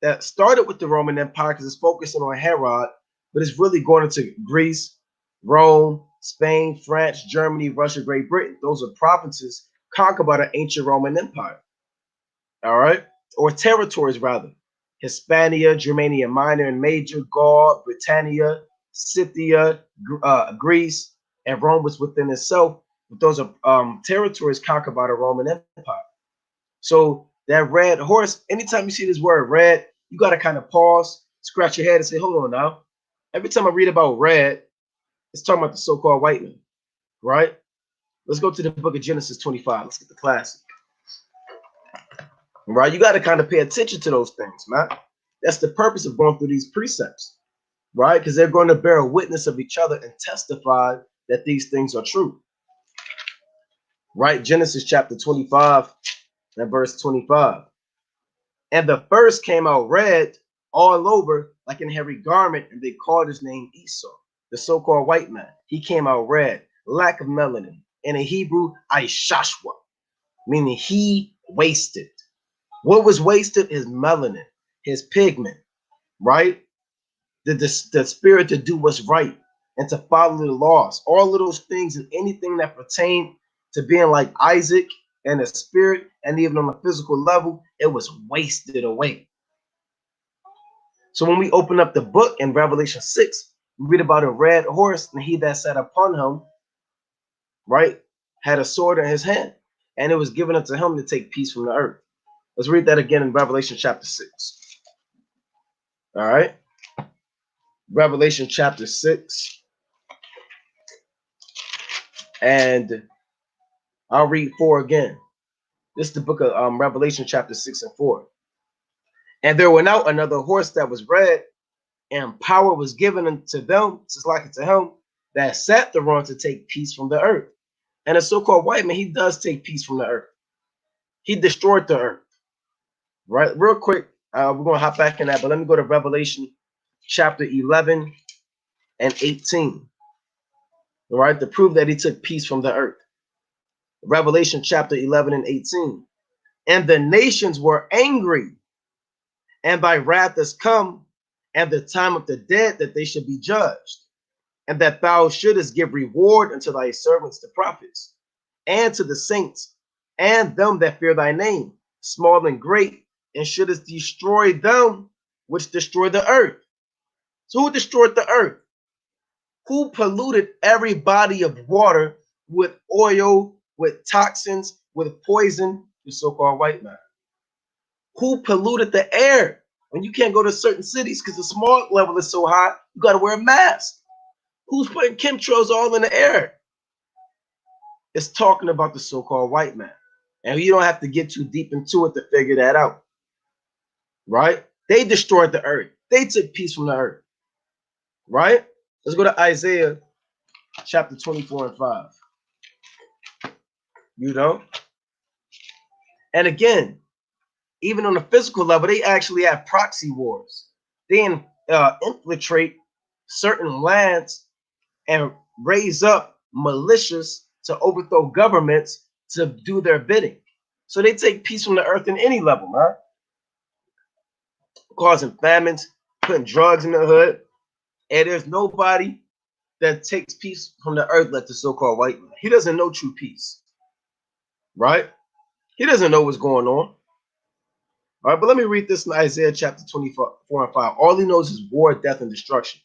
that started with the Roman Empire, because it's focusing on Herod, but it's really going into Greece, Rome, Spain, France, Germany, Russia, Great Britain. Those are provinces conquered by the ancient Roman Empire. All right? Or territories, rather. Hispania, Germania Minor and Major, Gaul, Britannia, Scythia, Greece, and Rome was within itself. But those are territories conquered by the Roman Empire. So that red horse, anytime you see this word red, you got to kind of pause, scratch your head and say, hold on now. Every time I read about red, it's talking about the so-called white man, right? Let's go to the book of Genesis 25. Let's get the classic. Right? You got to kind of pay attention to those things, man. That's the purpose of going through these precepts, right? Because they're going to bear a witness of each other and testify that these things are true. Right? Genesis chapter 25 and verse 25. And the first came out red all over like an hairy garment, and they called his name Esau, the so-called white man. He came out red, lack of melanin. In a Hebrew, Aishashwa, meaning he wasted. What was wasted? His melanin, his pigment, right? The spirit to do what's right and to follow the laws. All of those things and anything that pertain to being like Isaac and the spirit, and even on a physical level, it was wasted away. So when we open up the book in Revelation 6, we read about a red horse, and he that sat upon him, right, had a sword in his hand, and it was given unto him to take peace from the earth. Let's read that again in Revelation chapter 6. All right. Revelation chapter 6. And I'll read 4 again. This is the book of Revelation chapter 6 and 4. And there went out another horse that was red, and power was given unto them, just like unto him that sat thereon to take peace from the earth. And a so-called white man, he does take peace from the earth. He destroyed the earth. Right? Real quick, we're going to hop back in that, but let me go to Revelation chapter 11 and 18. All right, to prove that he took peace from the earth. Revelation chapter 11 and 18. And the nations were angry, and thy wrath is come, and the time of the dead that they should be judged, and that thou shouldest give reward unto thy servants the prophets, and to the saints, and them that fear thy name, small and great, and shouldest destroy them which destroy the earth. So who destroyed the earth? Who polluted every body of water with oil, with toxins, with poison? The so-called white man. Who polluted the air? When you can't go to certain cities because the smog level is so high, you got to wear a mask. Who's putting chemtrails all in the air? It's talking about the so-called white man. And you don't have to get too deep into it to figure that out. Right? They destroyed the earth. They took peace from the earth. Right? Let's go to Isaiah chapter 24 and 5. You know? And again, even on a physical level, they actually have proxy wars. They infiltrate certain lands and raise up militias to overthrow governments to do their bidding. So they take peace from the earth in any level, man. Causing famines, putting drugs in the hood. And there's nobody that takes peace from the earth like the so-called white man. He doesn't know true peace. Right? He doesn't know what's going on. All right, but let me read this in Isaiah chapter 24 and 5. All he knows is war, death, and destruction.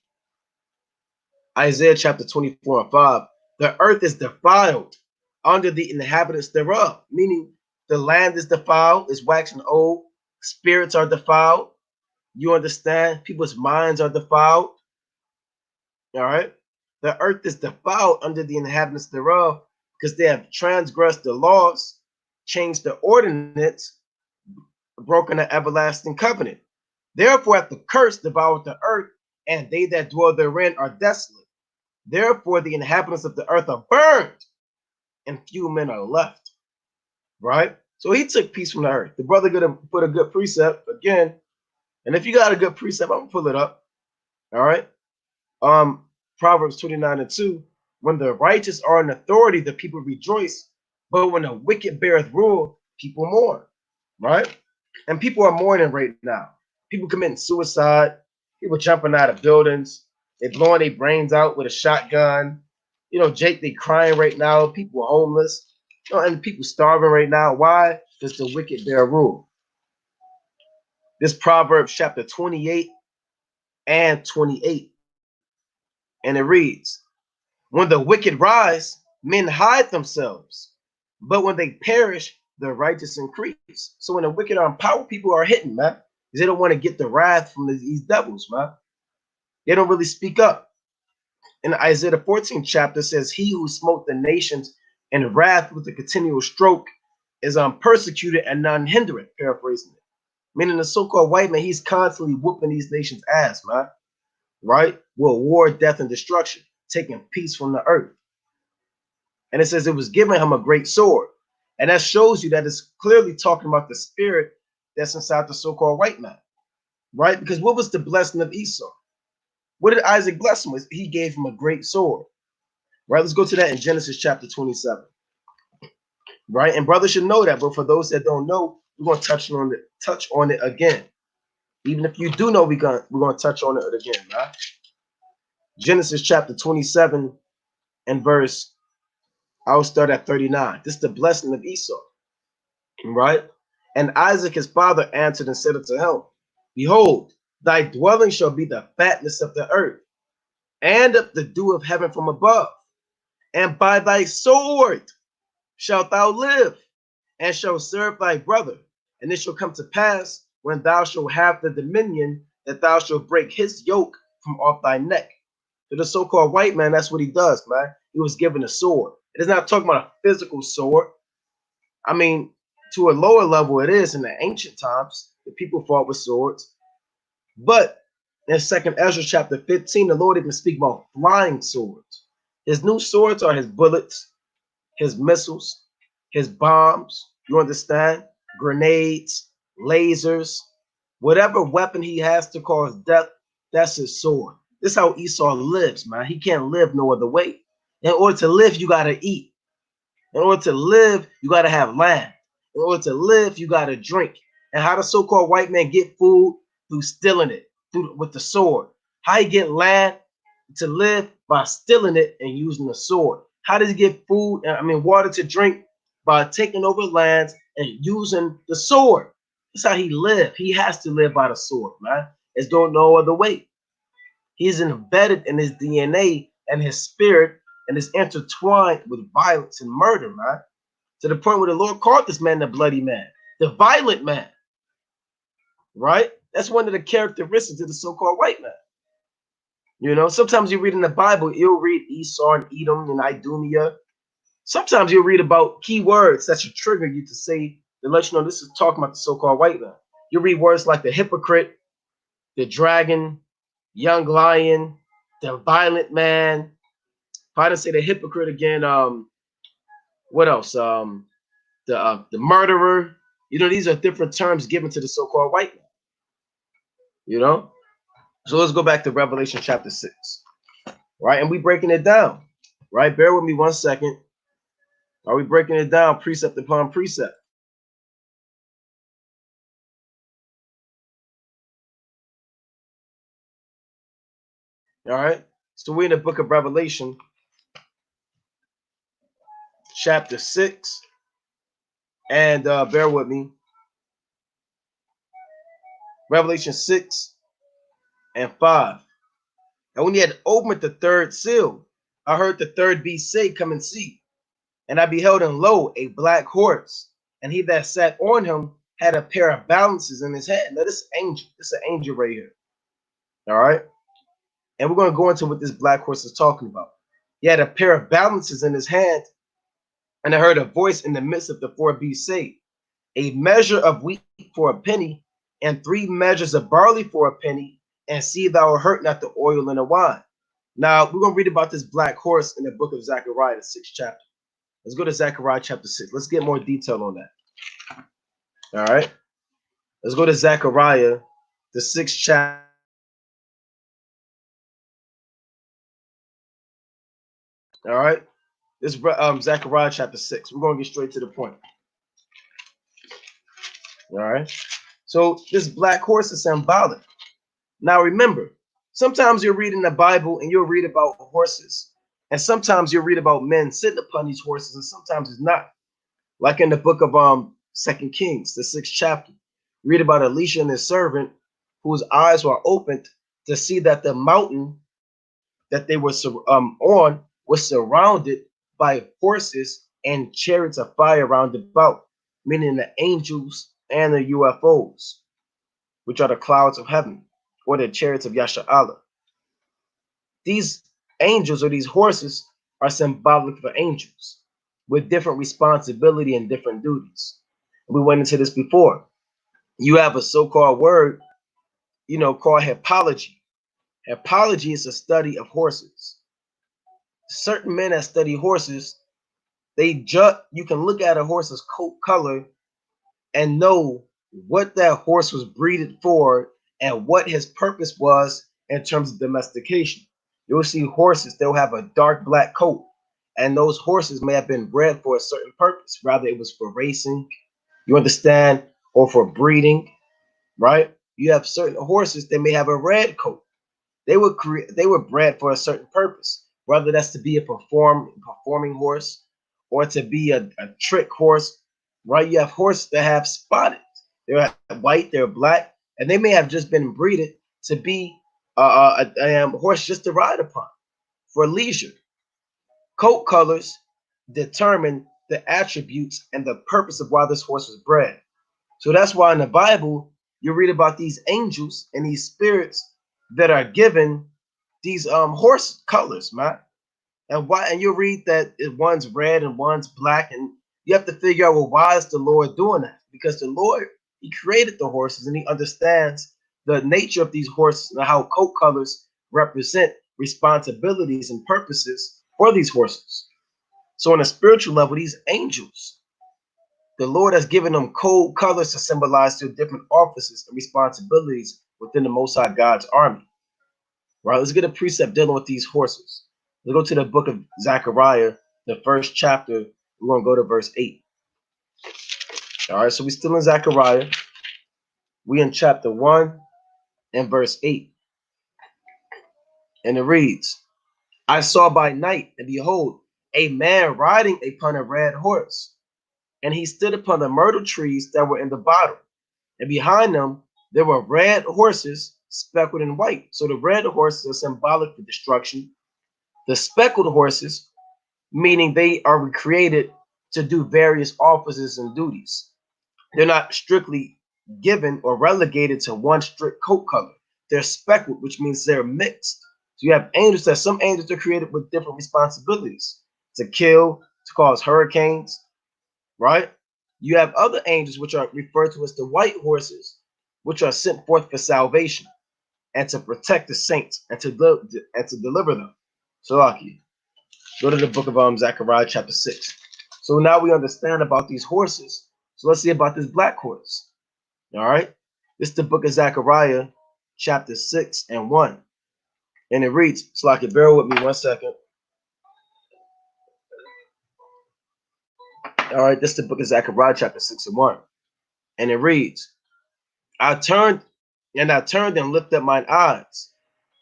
Isaiah chapter 24 and 5. The earth is defiled under the inhabitants thereof, meaning the land is defiled, is waxing old, spirits are defiled. You understand? People's minds are defiled. All right. The earth is defiled under the inhabitants thereof because they have transgressed the laws, changed the ordinance, broken the everlasting covenant. Therefore, hath the curse devoured the earth, and they that dwell therein are desolate. Therefore, the inhabitants of the earth are burned, and few men are left. Right? So he took peace from the earth. The brother gonna put a good precept again. And if you got a good precept, I'm gonna pull it up. All right. Proverbs 29 and 2. When the righteous are in authority, the people rejoice. But when the wicked beareth rule, people mourn. Right? And people are mourning right now. People committing suicide, people jumping out of buildings, they blowing their brains out with a shotgun. You know, Jake, they crying right now. People are homeless. You know, and people starving right now. Why? Because the wicked bear rule. This Proverbs chapter 28 and 28. And it reads, when the wicked rise, men hide themselves. But when they perish, the righteous increase. So when the wicked are in power, people are hitting, man. Because they don't want to get the wrath from these devils, man. They don't really speak up. In Isaiah the 14th chapter says, he who smote the nations in wrath with a continual stroke is persecuted and none hindereth, paraphrasing it. Meaning the so-called white man, he's constantly whooping these nations' ass, man. Right? With war, death, and destruction, taking peace from the earth. And it says it was given him a great sword. And that shows you that it's clearly talking about the spirit that's inside the so-called white man. Right? Because what was the blessing of Esau? What did Isaac bless him with? He gave him a great sword. Right? Let's go to that in Genesis chapter 27. Right? And brothers should know that, but for those that don't know, we're going to touch on it again. Even if you do know, we're going to touch on it again, right? Genesis chapter 27 and verse, I'll start at 39. This is the blessing of Esau. Right? And Isaac his father answered and said unto him, behold, thy dwelling shall be the fatness of the earth, and of the dew of heaven from above. And by thy sword shalt thou live, and shall serve thy brother. And it shall come to pass, when thou shalt have the dominion, that thou shalt break his yoke from off thy neck. To the so-called white man, that's what he does, man. He was given a sword. It is not talking about a physical sword. I mean, to a lower level, it is in the ancient times. The people fought with swords. But in 2nd Ezra chapter 15, the Lord even speaks about flying swords. His new swords are his bullets, his missiles, his bombs, you understand? Grenades, lasers, whatever weapon he has to cause death, that's his sword. This is how Esau lives, man. He can't live no other way. In order to live, you got to eat. In order to live, you got to have land. In order to live, you got to drink. And how the so-called white man get food? Through stealing it, with the sword. How he get land to live? By stealing it and using the sword. How does he get food, water to drink? By taking over lands and using the sword. That's how he live. He has to live by the sword, man. There's no other way. He's embedded in his DNA and his spirit, and is intertwined with violence and murder, man. To the point where the Lord called this man the bloody man, the violent man. Right? That's one of the characteristics of the so-called white man. You know, sometimes you read in the Bible, you'll read Esau and Edom and Idumea. Sometimes you'll read about key words that should trigger you to say, to let you know this is talking about the so-called white man. You'll read words like the hypocrite, the dragon, young lion, the violent man. If I didn't say the hypocrite again, what else? The murderer. You know, these are different terms given to the so-called white man. You know? So let's go back to Revelation chapter 6. Right? And we breaking it down. Right? Bear with me 1 second. Are we breaking it down precept upon precept? All right. So we're in the book of Revelation, chapter 6. And bear with me. Revelation 6 and 5. And when he had opened the third seal, I heard the third beast say, come and see. And I beheld, and lo, a black horse. And he that sat on him had a pair of balances in his hand. Now, this angel, this is an angel right here. All right. And we're going to go into what this black horse is talking about. He had a pair of balances in his hand. And I heard a voice in the midst of the four beasts say, a measure of wheat for a penny, and 3 measures of barley for a penny, and see thou hurt not the oil and the wine. Now, we're going to read about this black horse in the book of Zechariah, the 6th chapter. Let's go to Zechariah chapter 6. Let's get more detail on that. All right. Let's go to Zechariah, the 6th chapter. All right. This is Zechariah chapter 6. We're going to get straight to the point. All right. So this black horse is symbolic. Now remember, sometimes you're reading the Bible and you'll read about horses. And sometimes you'll read about men sitting upon these horses, and sometimes it's not. Like in the book of 2 Kings, the 6th chapter. Read about Elisha and his servant, whose eyes were opened to see that the mountain that they were on was surrounded by horses and chariots of fire round about, meaning the angels and the UFOs, which are the clouds of heaven, or the chariots of Yasha'Allah. These angels or these horses are symbolic for angels with different responsibility and different duties. We went into this before. You have a so-called word, you know, called hepology. Hepology is a study of horses. Certain men that study horses, you can look at a horse's coat color and know what that horse was breeded for and what his purpose was in terms of domestication. You'll see horses, they'll have a dark black coat, and those horses may have been bred for a certain purpose. Rather, it was for racing, you understand, or for breeding, right? You have certain horses, they may have a red coat. They were bred for a certain purpose, whether that's to be a performing horse or to be a trick horse, right? You have horses that have spotted. They're white, they're black, and they may have just been breeded to be a horse just to ride upon for leisure. Coat colors determine the attributes and the purpose of why this horse was bred. So that's why in the Bible, you read about these angels and these spirits that are given these horse colors, man. And why? And you read that one's red and one's black, and you have to figure out, well, why is the Lord doing that? Because the Lord, He created the horses, and He understands the nature of these horses and how coat colors represent responsibilities and purposes for these horses. So, on a spiritual level, these angels, the Lord has given them coat colors to symbolize their different offices and responsibilities within the Most High God's army. Right? Let's get a precept dealing with these horses. Let's go to the book of Zechariah, the first chapter. We're going to go to verse 8. All right, so we're still in Zechariah. We in chapter 1 and verse 8. And it reads, I saw by night, and behold, a man riding upon a red horse. And he stood upon the myrtle trees that were in the bottom. And behind them, there were red horses speckled in white. So the red horses are symbolic for destruction. The speckled horses, meaning they are created to do various offices and duties. They're not strictly given or relegated to one strict coat color. They're speckled, which means they're mixed. So you have angels that some angels are created with different responsibilities to kill, to cause hurricanes, right? You have other angels which are referred to as the white horses, which are sent forth for salvation and to protect the saints and to deliver them. So, Lucky, go to the book of Zechariah chapter 6. So now we understand about these horses. So let's see about this black horse. All right. This is the book of Zechariah chapter 6 and 1. And it reads, so I can bear with me 1 second. All right, this is the book of Zechariah chapter 6 and 1. And it reads, I turned and lifted up mine eyes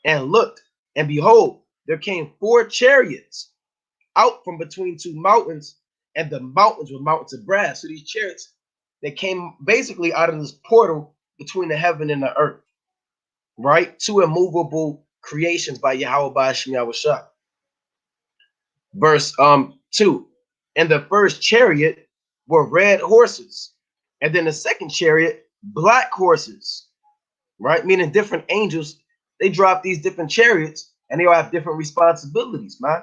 and looked, and behold, there came 4 chariots out from between 2 mountains, and the mountains were mountains of brass. So these chariots, they came basically out of this portal between the heaven and the earth, right? 2 immovable creations by Yahweh Ba'ashem Yahushua. Verse 2. And the first chariot were red horses, and then the second chariot, black horses, right? Meaning different angels, they drop these different chariots, and they all have different responsibilities, man.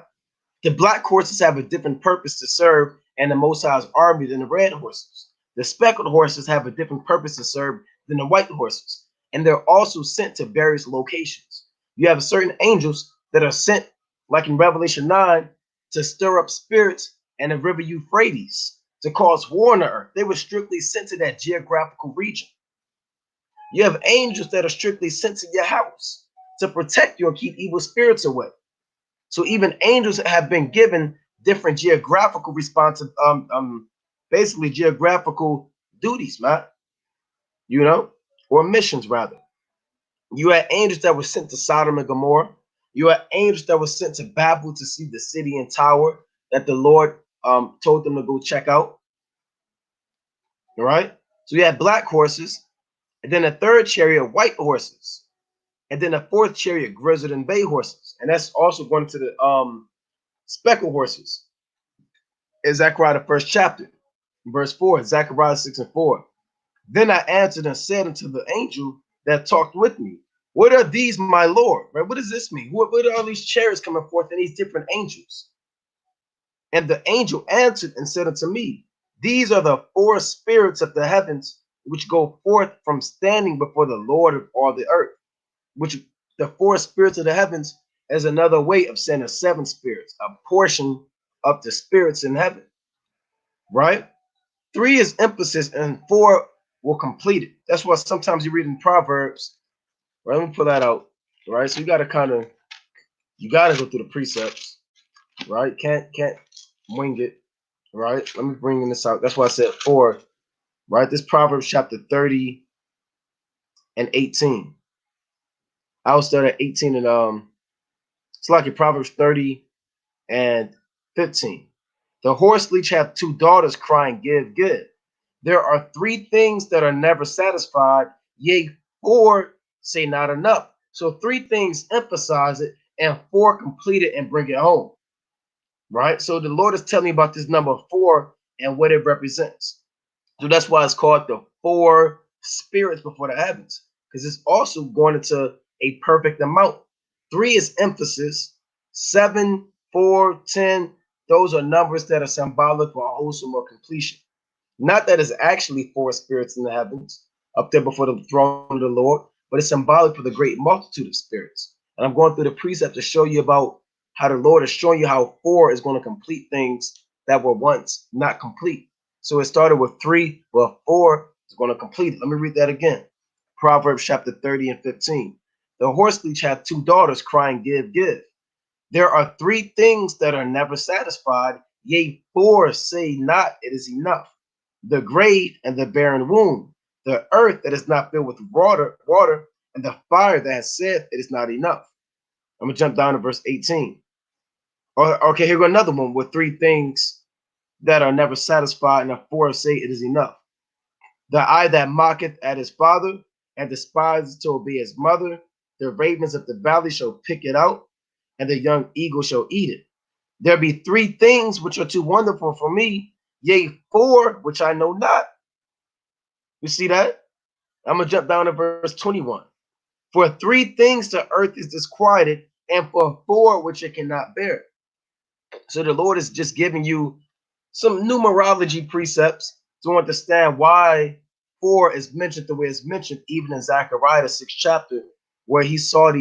The black horses have a different purpose to serve in the Most High's army than the red horses. The speckled horses have a different purpose to serve than the white horses. And they're also sent to various locations. You have certain angels that are sent, like in Revelation 9, to stir up spirits in the river Euphrates, to cause war on the earth. They were strictly sent to that geographical region. You have angels that are strictly sent to your house to protect you and keep evil spirits away. So even angels have been given different geographical basically geographical duties, man. You know, or missions rather. You had angels that were sent to Sodom and Gomorrah. You had angels that were sent to Babel to see the city and tower that the Lord told them to go check out. All right. So you had black horses, and then a third chariot, white horses, and then a fourth chariot, grizzled and bay horses, and that's also going to the speckled horses. In Zechariah the first chapter, verse 4, Zechariah 6 and 4. Then I answered and said unto the angel that talked with me, what are these, my Lord? Right? What does this mean? What are all these chariots coming forth and these different angels? And the angel answered and said unto me, these are the 4 spirits of the heavens which go forth from standing before the Lord of all the earth. Which the 4 spirits of the heavens is another way of saying the 7 spirits, a portion of the spirits in heaven. Right? 3 is emphasis and 4 will complete it. That's why sometimes you read in Proverbs. Right? Let me pull that out. Right? So you got to go through the precepts. Right? Can't wing it. Right? Let me bring this out. That's why I said 4. Right? This Proverbs chapter 30 and 18. I'll start at 18 and it's like in Proverbs 30 and 15. The horse leech hath 2 daughters crying, give, give. There are 3 things that are never satisfied, yea, 4 say not enough. So 3 things emphasize it, and 4 complete it and bring it home. Right? So the Lord is telling me about this number 4 and what it represents. So that's why it's called the 4 spirits before the heavens, because it's also going into a perfect amount. 3 is emphasis. 7, 4, 10, those are numbers that are symbolic for wholesome or completion. Not that it's actually 4 spirits in the heavens up there before the throne of the Lord, but it's symbolic for the great multitude of spirits. And I'm going through the precept to show you about how the Lord is showing you how 4 is going to complete things that were once not complete. So it started with 3, but 4 is going to complete it. Let me read that again. Proverbs chapter 30 and 15. The horse leech hath 2 daughters, crying, give, give. There are 3 things that are never satisfied, yea, 4 say not, it is enough. The grave and the barren womb, the earth that is not filled with water, and the fire that has said it is not enough. I'm gonna jump down to verse 18. Okay, here go another one with 3 things that are never satisfied, and the 4 say it is enough. The eye that mocketh at his father and despises to obey his mother, the ravens of the valley shall pick it out, and the young eagle shall eat it. There be 3 things which are too wonderful for me, yea, 4 which I know not. You see that? I'm going to jump down to verse 21. For 3 things the earth is disquieted, and for 4 which it cannot bear. So the Lord is just giving you some numerology precepts to understand why 4 is mentioned the way it's mentioned, even in Zechariah, the 6th chapter, where he saw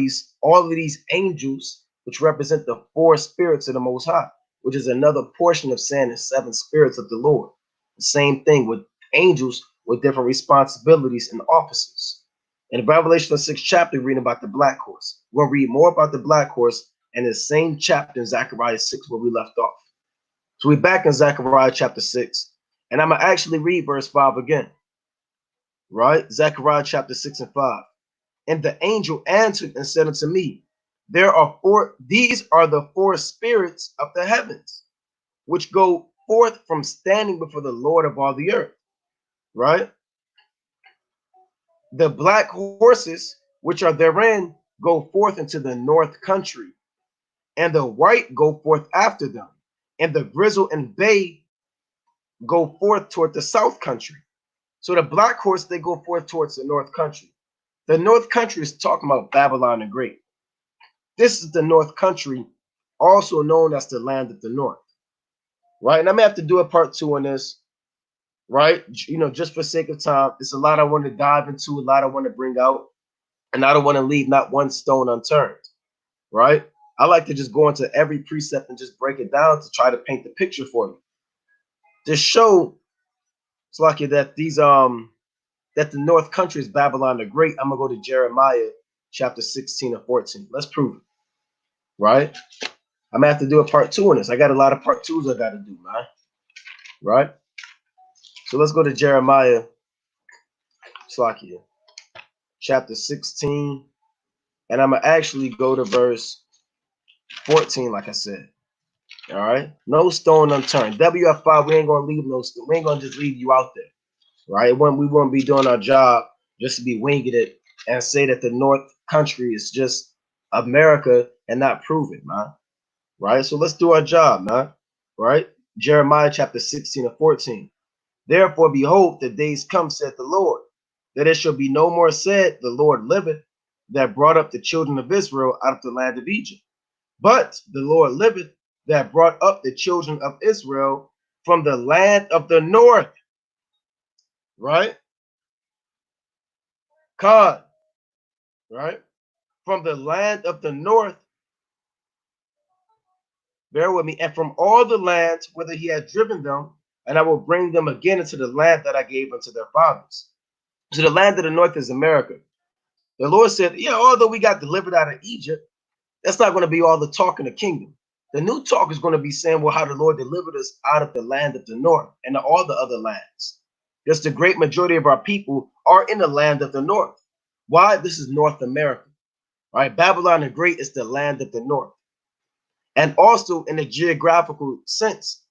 all of these angels, which represent the 4 spirits of the Most High, which is another portion of saying the 7 spirits of the Lord. The same thing with angels with different responsibilities and offices. In Revelation, the 6th chapter, reading about the black horse. We'll read more about the black horse in the same chapter in Zechariah 6 where we left off. So we're back in Zechariah chapter 6, and I'm going to actually read verse 5 again. Right? Zechariah chapter 6 and 5. And the angel answered and said unto me, these are the 4 spirits of the heavens, which go forth from standing before the Lord of all the earth. Right? The black horses, which are therein, go forth into the north country, and the white go forth after them, and the grizzle and bay go forth toward the south country. So the black horse, they go forth towards the north country. The north country is talking about Babylon the Great. This is the north country, also known as the land of the north. Right? And I may have to do a part 2 on this, right? You know, just for sake of time. It's a lot I want to dive into, a lot I want to bring out, and I don't want to leave not one stone unturned, right? I like to just go into every precept and just break it down to try to paint the picture for you. To show it's like that that the north country is Babylon the Great, I'm gonna go to Jeremiah chapter 16 and 14. Let's prove it. Right? I'm gonna have to do a part 2 on this. I got a lot of part 2s I gotta do, man. Right? So let's go to Jeremiah chapter 16, and I'm gonna actually go to verse 14, like I said. All right, no stone unturned. WF5, we ain't gonna leave no stone. We ain't gonna just leave you out there, right? We won't be doing our job just to be winging it and say that the North country is just America and not prove it, man. Right? So let's do our job, man. Right? Jeremiah chapter 16 and 14. Therefore, behold, the days come, saith the Lord, that it shall be no more said, the Lord liveth, that brought up the children of Israel out of the land of Egypt. But the Lord liveth, that brought up the children of Israel from the land of the north. Right? God. Right? From the land of the north. Bear with me. And from all the lands whither he had driven them, and I will bring them again into the land that I gave unto their fathers. So the land of the north is America. The Lord said, yeah, although we got delivered out of Egypt, that's not going to be all the talk in the kingdom. The new talk is going to be saying, well, how the Lord delivered us out of the land of the north and all the other lands. Because the great majority of our people are in the land of the north. Why? This is North America. Right? Babylon the Great is the land of the north. And also in a geographical sense,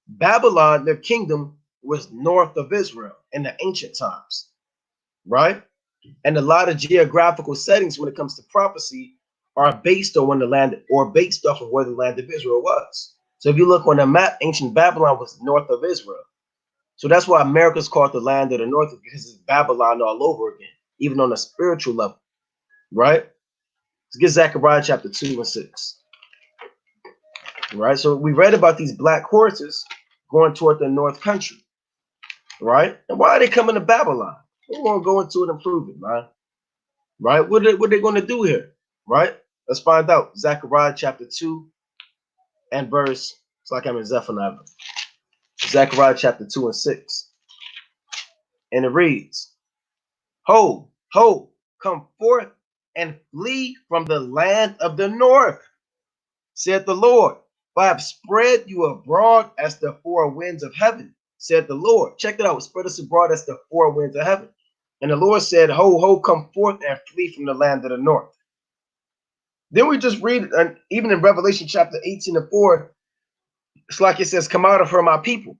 Babylon, their kingdom, was north of Israel in the ancient times. Right? And a lot of geographical settings when it comes to prophecy are based on when the land, or based off of where the land of Israel was. So if you look on the map, ancient Babylon was north of Israel. So that's why America's called the land of the north, because it's Babylon all over again, even on a spiritual level, right? Let's get Zechariah chapter 2 and 6. Right? So we read about these black horses going toward the north country, right? And why are they coming to Babylon? We're going to go into it and prove it, man. Right? What are they going to do here? Right? Let's find out. Zechariah chapter 2 and verse, it's like I'm in Zephaniah. Zechariah chapter 2 and 6. And it reads, Ho, ho, come forth and flee from the land of the north, said the Lord. For I have spread you abroad as the four winds of heaven, said the Lord. Check it out. Spread us abroad as the four winds of heaven. And the Lord said, Ho, ho, come forth and flee from the land of the north. Then we just read, and even in Revelation chapter 18 and 4, it's like it says, come out of her, my people.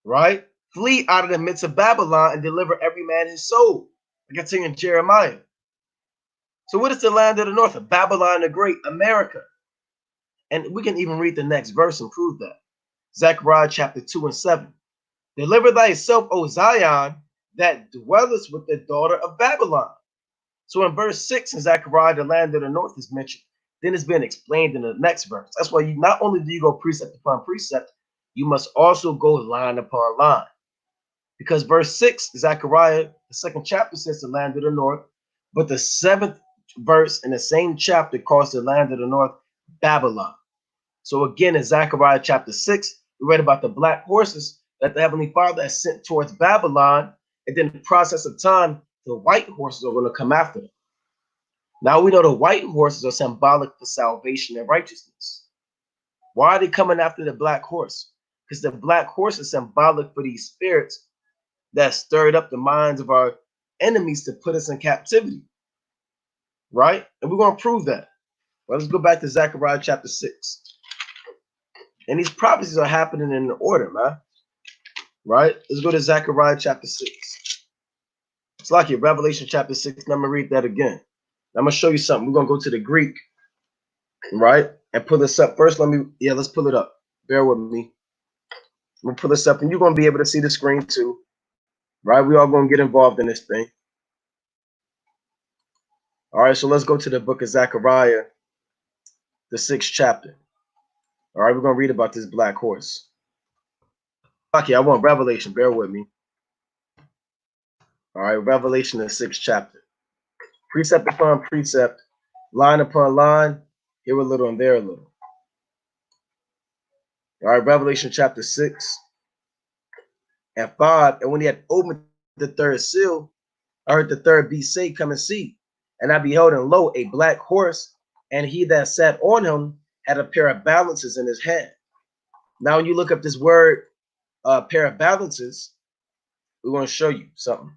Right? Flee out of the midst of Babylon and deliver every man his soul. I can see in Jeremiah. So what is the land of the north? Babylon the Great, America. And we can even read the next verse and prove that. Zechariah chapter 2 and 7. Deliver thyself, O Zion, that dwellest with the daughter of Babylon. So in verse 6 in Zechariah, the land of the north is mentioned. Then it's been explained in the next verse. That's why you not only do you go precept upon precept, you must also go line upon line. Because verse 6, Zechariah, the second chapter says the land of the north, but the seventh verse in the same chapter calls the land of the north Babylon. So again, in Zechariah chapter 6, we read about the black horses that the Heavenly Father has sent towards Babylon, and then in the process of time, the white horses are going to come after them. Now we know the white horses are symbolic for salvation and righteousness. Why are they coming after the black horse? Because the black horse is symbolic for these spirits that stirred up the minds of our enemies to put us in captivity. Right? And we're going to prove that. Well, let's go back to Zechariah chapter 6. And these prophecies are happening in order, man. Right? Let's go to Zechariah chapter 6. It's like your Revelation chapter 6. And I'm going to read that again. I'm going to show you something. We're going to go to the Greek, right? And pull this up. First, let's pull it up. Bear with me. I'm going to pull this up, and you're going to be able to see the screen too. Right? We all going to get involved in this thing. All right, so let's go to the book of Zechariah, the 6th chapter. All right, we're going to read about this black horse. Okay, I want Revelation. Bear with me. All right, Revelation, the 6th chapter. Precept upon precept, line upon line, here a little and there a little. All right, Revelation chapter 6 and 5. And when he had opened the third seal, I heard the third beast say, Come and see. And I beheld, and lo, a black horse, and he that sat on him had a pair of balances in his hand. Now, when you look up this word, pair of balances, we're going to show you something,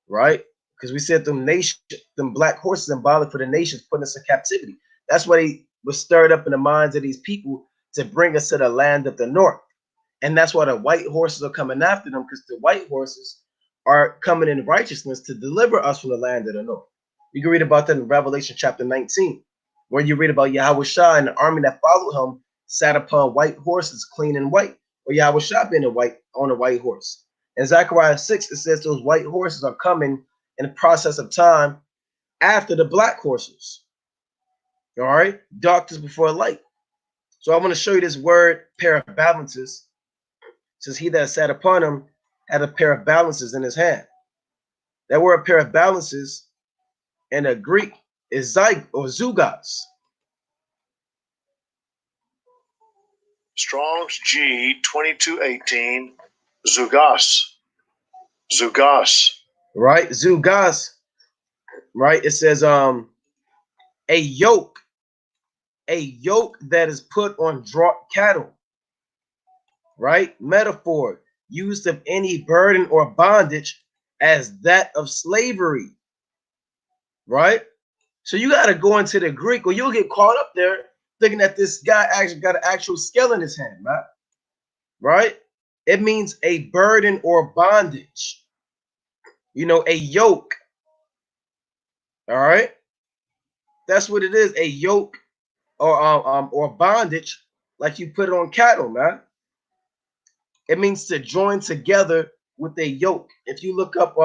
right? Because we said them black horses symbolic for the nations, putting us in captivity. That's why they were stirred up in the minds of these people to bring us to the land of the north. And that's why the white horses are coming after them, because the white horses are coming in righteousness to deliver us from the land of the north. You can read about that in Revelation chapter 19, where you read about Yahushua and the army that followed him sat upon white horses, clean and white, or Yahushua being on a white horse. In Zechariah 6, it says those white horses are coming in the process of time after the black horses. All right, darkness before light. So I want to show you this word, pair of balances. It says he that sat upon him had a pair of balances in his hand. That word pair of balances in the Greek is zyg or zugos. Strong's G 2218, Zugos. Zugos. Right, zugos. Right, it says a yoke that is put on draught cattle. Right, metaphor used of any burden or bondage as that of slavery. Right, so you got to go into the Greek, or you'll get caught up there thinking that this guy actually got an actual scale in his hand, right? Right? It means a burden or bondage. You know, a yoke. All right, that's what it is. A yoke or bondage, like you put it on cattle, man. It means to join together with a yoke. If you look up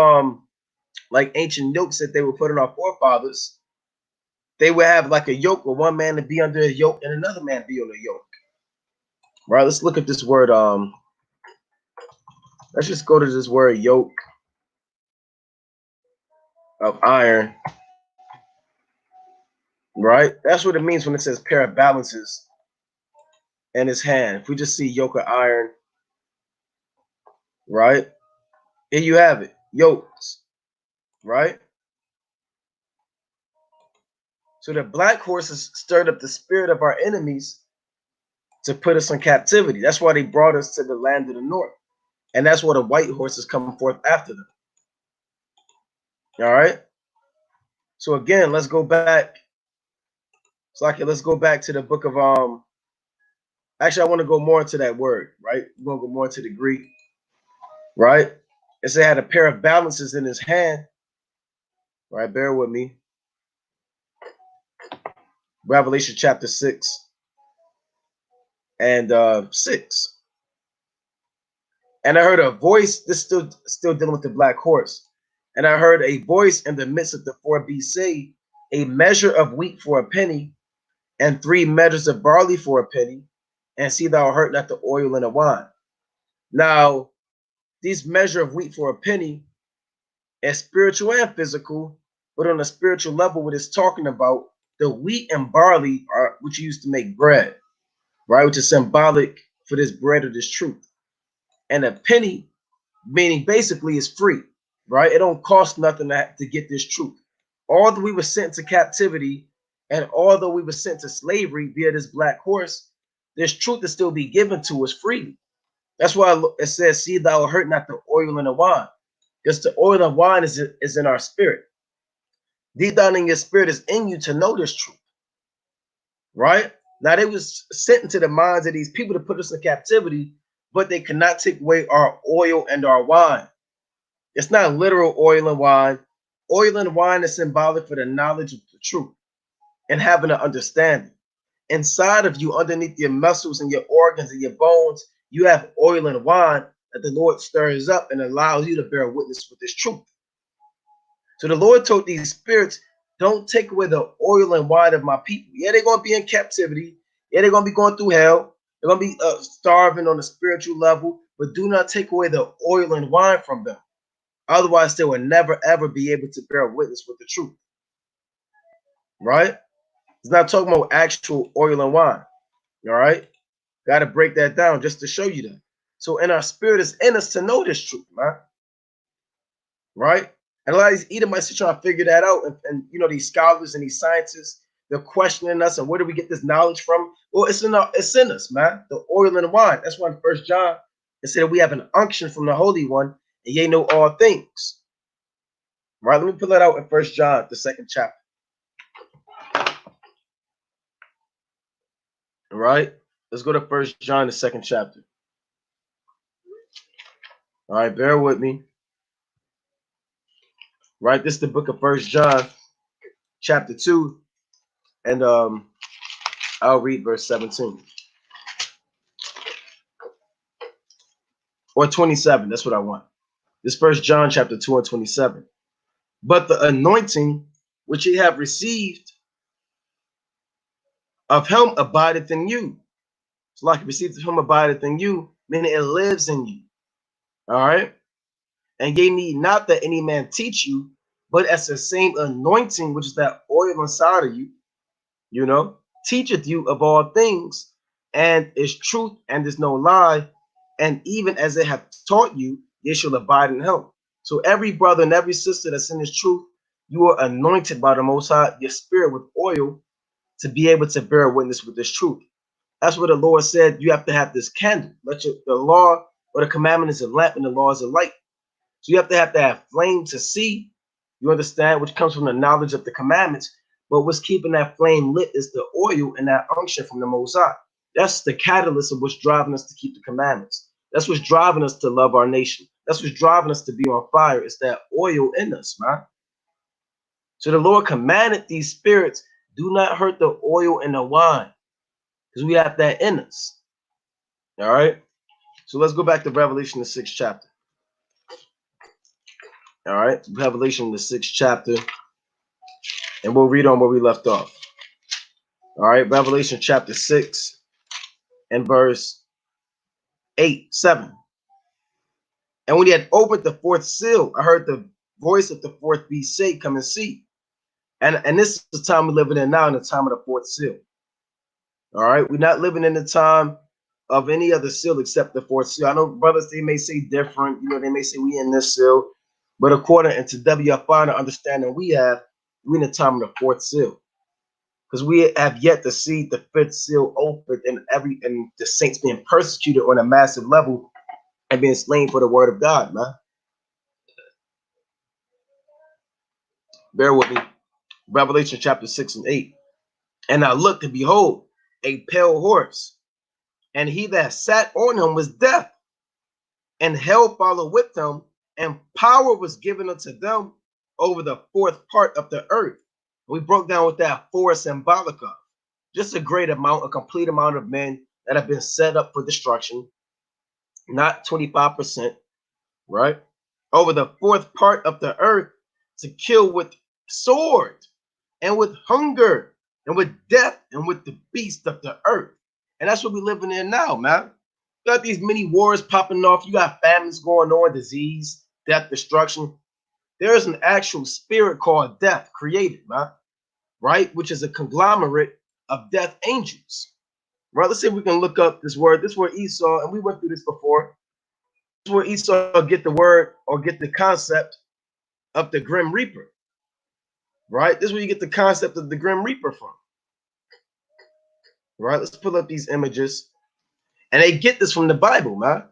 like ancient yokes that they would put on our forefathers, they would have like a yoke where one man to be under a yoke and another man be on a yoke. Right? Let's look at this word. Let's just go to this word yoke of iron. Right? That's what it means when it says pair of balances in his hand. If we just see yoke of iron, right? Here you have it, yokes, right? So the black horses stirred up the spirit of our enemies to put us in captivity. That's why they brought us to the land of the north. And that's why the white horses come forth after them. All right. So again, let's go back. Let's go back to the book of actually, I want to go more into that word, right? We're gonna go more into the Greek, right? It said had a pair of balances in his hand. Right, bear with me. Revelation chapter 6 and 6. And I heard a voice, this still dealing with the black horse. And I heard a voice in the midst of the four beasts say, a measure of wheat for a penny, and 3 measures of barley for a penny, and see thou hurt not the oil and the wine. Now, these measure of wheat for a penny is spiritual and physical, but on a spiritual level, what it's talking about, the wheat and barley are which you used to make bread, right? Which is symbolic for this bread of this truth. And a penny, meaning basically is free, right? It don't cost nothing to get this truth. Although we were sent to captivity, and although we were sent to slavery via this black horse, this truth is still be given to us freely. That's why it says, see thou hurt not the oil and the wine. Because the oil and wine is in our spirit. Deep down in your spirit is in you to know this truth. Right? Now they was sent into the minds of these people to put us in captivity, but they cannot take away our oil and our wine. It's not literal oil and wine. Oil and wine is symbolic for the knowledge of the truth and having an understanding. Inside of you, underneath your muscles and your organs and your bones, you have oil and wine that the Lord stirs up and allows you to bear witness with this truth. So the Lord told these spirits, don't take away the oil and wine of my people. Yeah, they're going to be in captivity. Yeah, they're going to be going through hell. They're going to be starving on a spiritual level, but do not take away the oil and wine from them. Otherwise, they will never, ever be able to bear witness with the truth. Right? It's not talking about actual oil and wine. All right? Got to break that down just to show you that. So in our spirit is in us to know this truth, man. Right? And a lot of these Edomites are trying to figure that out. And you know, these scholars and these scientists, they're questioning us. And where do we get this knowledge from? Well, it's in us, man. The oil and the wine. That's why in 1 John, it said we have an unction from the Holy One, and ye know all things. Right? Let me pull that out in 1 John, the 2nd chapter. All right? Let's go to 1 John, the 2nd chapter. All right, bear with me. Right, this is the book of 1 John, chapter 2, and I'll read verse 17. Or 27, that's what I want. This 1 John chapter 2 and 27. But the anointing which ye have received of him abideth in you. So like you received of him abideth in you, meaning it lives in you. All right? And ye need not that any man teach you, but as the same anointing, which is that oil inside of you, you know, teacheth you of all things, and is truth, and is no lie, and even as it hath taught you, ye shall abide in him. So every brother and every sister that's in this truth, you are anointed by the Most High, your spirit with oil, to be able to bear witness with this truth. That's what the Lord said. You have to have this candle. The law or the commandment is a lamp, and the law is a light. So you have to have flame to see, you understand, which comes from the knowledge of the commandments. But what's keeping that flame lit is the oil and that unction from the Most High. That's the catalyst of what's driving us to keep the commandments. That's what's driving us to love our nation. That's what's driving us to be on fire. It's that oil in us, man. So the Lord commanded these spirits, do not hurt the oil and the wine, because we have that in us. All right. So let's go back to Revelation, the 6th chapter. All right, Revelation, the 6th chapter, and we'll read on where we left off. All right, Revelation chapter 6 and verse 8, 7. And when he had opened the fourth seal, I heard the voice of the fourth beast say, "Come and see." And this is the time we're living in now, in the time of the fourth seal. All right, we're not living in the time of any other seal except the fourth seal. I know brothers, they may say different, they may say we in this seal, but according to WFI, the understanding we have, we're in the time of the fourth seal, because we have yet to see the fifth seal opened and the saints being persecuted on a massive level and being slain for the word of God, man. Bear with me. Revelation chapter 6 and 8. And I looked, and behold, a pale horse, and he that sat on him was death, and hell followed with him, and power was given unto them over the fourth part of the earth. We broke down what that four is symbolic of. Just a great amount, a complete amount of men that have been set up for destruction, not 25%, right? Over the fourth part of the earth, to kill with sword and with hunger and with death and with the beast of the earth. And that's what we're living in now, man. You got these many wars popping off. You got famines going on, disease, death, destruction. There is an actual spirit called death created, man, right? Which is a conglomerate of death angels, right? Let's see if we can look up this word. This word Esau, and we went through this before. This is where Esau get the word or get the concept of the Grim Reaper, right? This is where you get the concept of the Grim Reaper from, right? Let's pull up these images. And they get this from the Bible, man.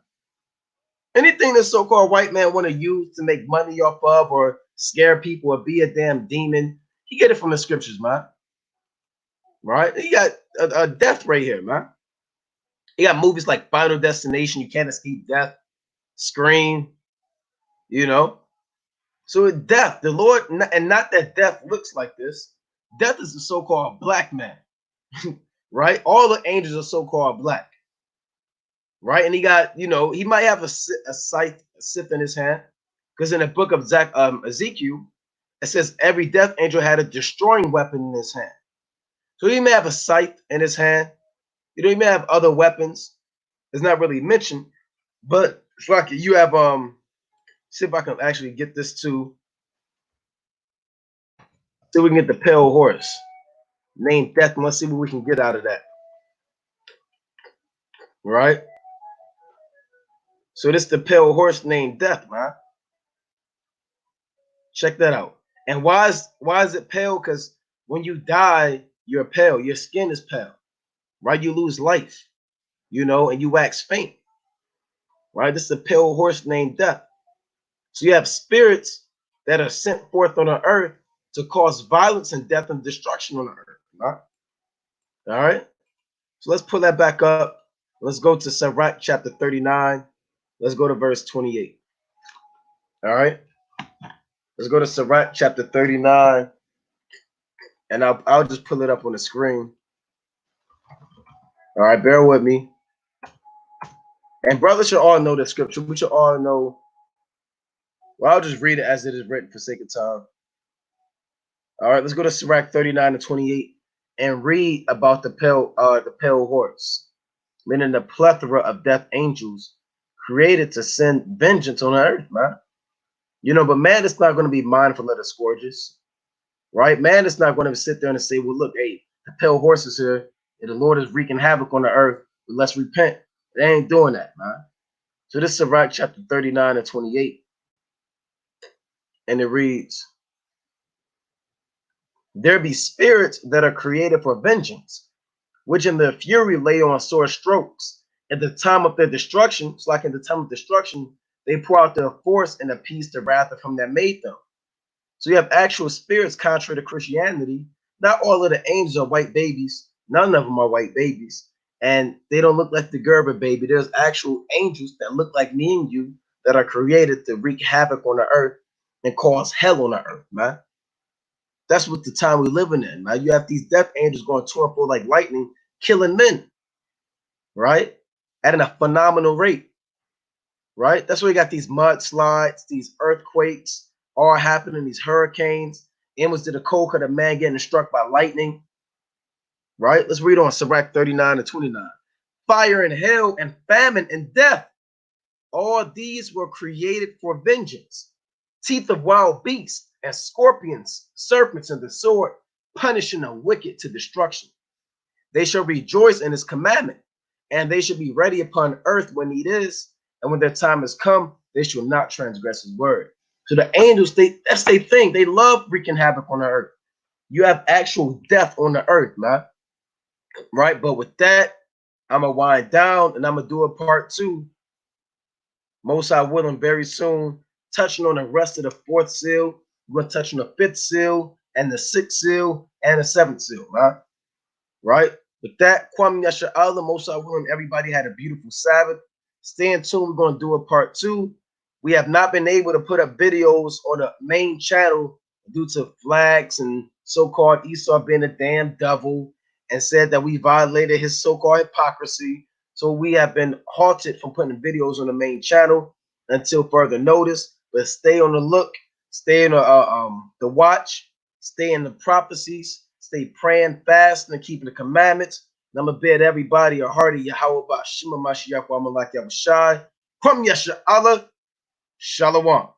Anything that so-called white man want to use to make money off of or scare people or be a damn demon, he get it from the scriptures, man. Right? He got a death right here, man. He got movies like Final Destination, You Can't Escape Death, Scream, So death, the Lord, and not that death looks like this. Death is the so-called black man, right? All the angels are so-called black. Right, and he got, he might have a scythe in his hand, because in the book of Ezekiel, it says every death angel had a destroying weapon in his hand. So he may have a scythe in his hand. He may have other weapons. It's not really mentioned, but it's like you have see if I can actually get this to. See if we can get the pale horse named Death, and let's see what we can get out of that. Right. So this is the pale horse named Death, man. Check that out. And why is it pale? Because when you die, you're pale. Your skin is pale, right? You lose life, and you wax faint, right? This is a pale horse named Death. So you have spirits that are sent forth on the earth to cause violence and death and destruction on the earth, right? All right. So let's pull that back up. Let's go to Sirach chapter 39. Let's go to verse 28. All right. Let's go to Sirach chapter 39, and I'll just pull it up on the screen. All right, bear with me. And brothers should all know the scripture. We should all know. Well, I'll just read it as it is written for sake of time. All right, let's go to Sirach 39 and 28 and read about the pale horse, meaning the plethora of death angels created to send vengeance on the earth, man. But man is not going to be mindful of the scourges, right? Man is not going to sit there and say, well, look, hey, the pale horse is here, and the Lord is wreaking havoc on the earth. But let's repent. They ain't doing that, man. So this is Sirach chapter 39 and 28. And it reads, there be spirits that are created for vengeance, which in their fury lay on sore strokes. At the time of their destruction, it's like in the time of destruction, they pour out their force and appease the wrath of him that made them. So you have actual spirits contrary to Christianity. Not all of the angels are white babies. None of them are white babies. And they don't look like the Gerber baby. There's actual angels that look like me and you that are created to wreak havoc on the earth and cause hell on the earth, man. That's what the time we're living in, man. You have these death angels going to and fro like lightning, killing men, right? At a phenomenal rate. right? That's why you got these mudslides, these earthquakes, all happening, these hurricanes. Amos did a cold cut of man getting struck by lightning, right? Let's read on Sirach 39 and 29. Fire and hail and famine and death, all these were created for vengeance. Teeth of wild beasts and scorpions, serpents and the sword, punishing the wicked to destruction. They shall rejoice in his commandment, and they shall be ready upon earth when need is, and when their time has come, they shall not transgress his word. So the angels, that's their thing. They love wreaking havoc on the earth. You have actual death on the earth, man. Right? But with that, I'm gonna wind down and I'm gonna do a part 2. Most I will, and very soon, touching on the rest of the 4th seal. We're gonna touch on the 5th seal and the 6th seal and the 7th seal, man. Right? With that, Kwame Yasha Allah, most I will, and everybody had a beautiful Sabbath. Stay in tune. We're going to do a part 2. We have not been able to put up videos on the main channel due to flags and so-called Esau being a damn devil and said that we violated his so-called hypocrisy. So we have been halted from putting videos on the main channel until further notice. But stay on the look, stay in the watch, stay in the prophecies, stay praying, fasting, and keeping the commandments. And I'm gonna bid everybody a hearty Yahweh Ba'ashima Mashiach wa Malak Yahushai. Kwam Yasha Allah. Shalom.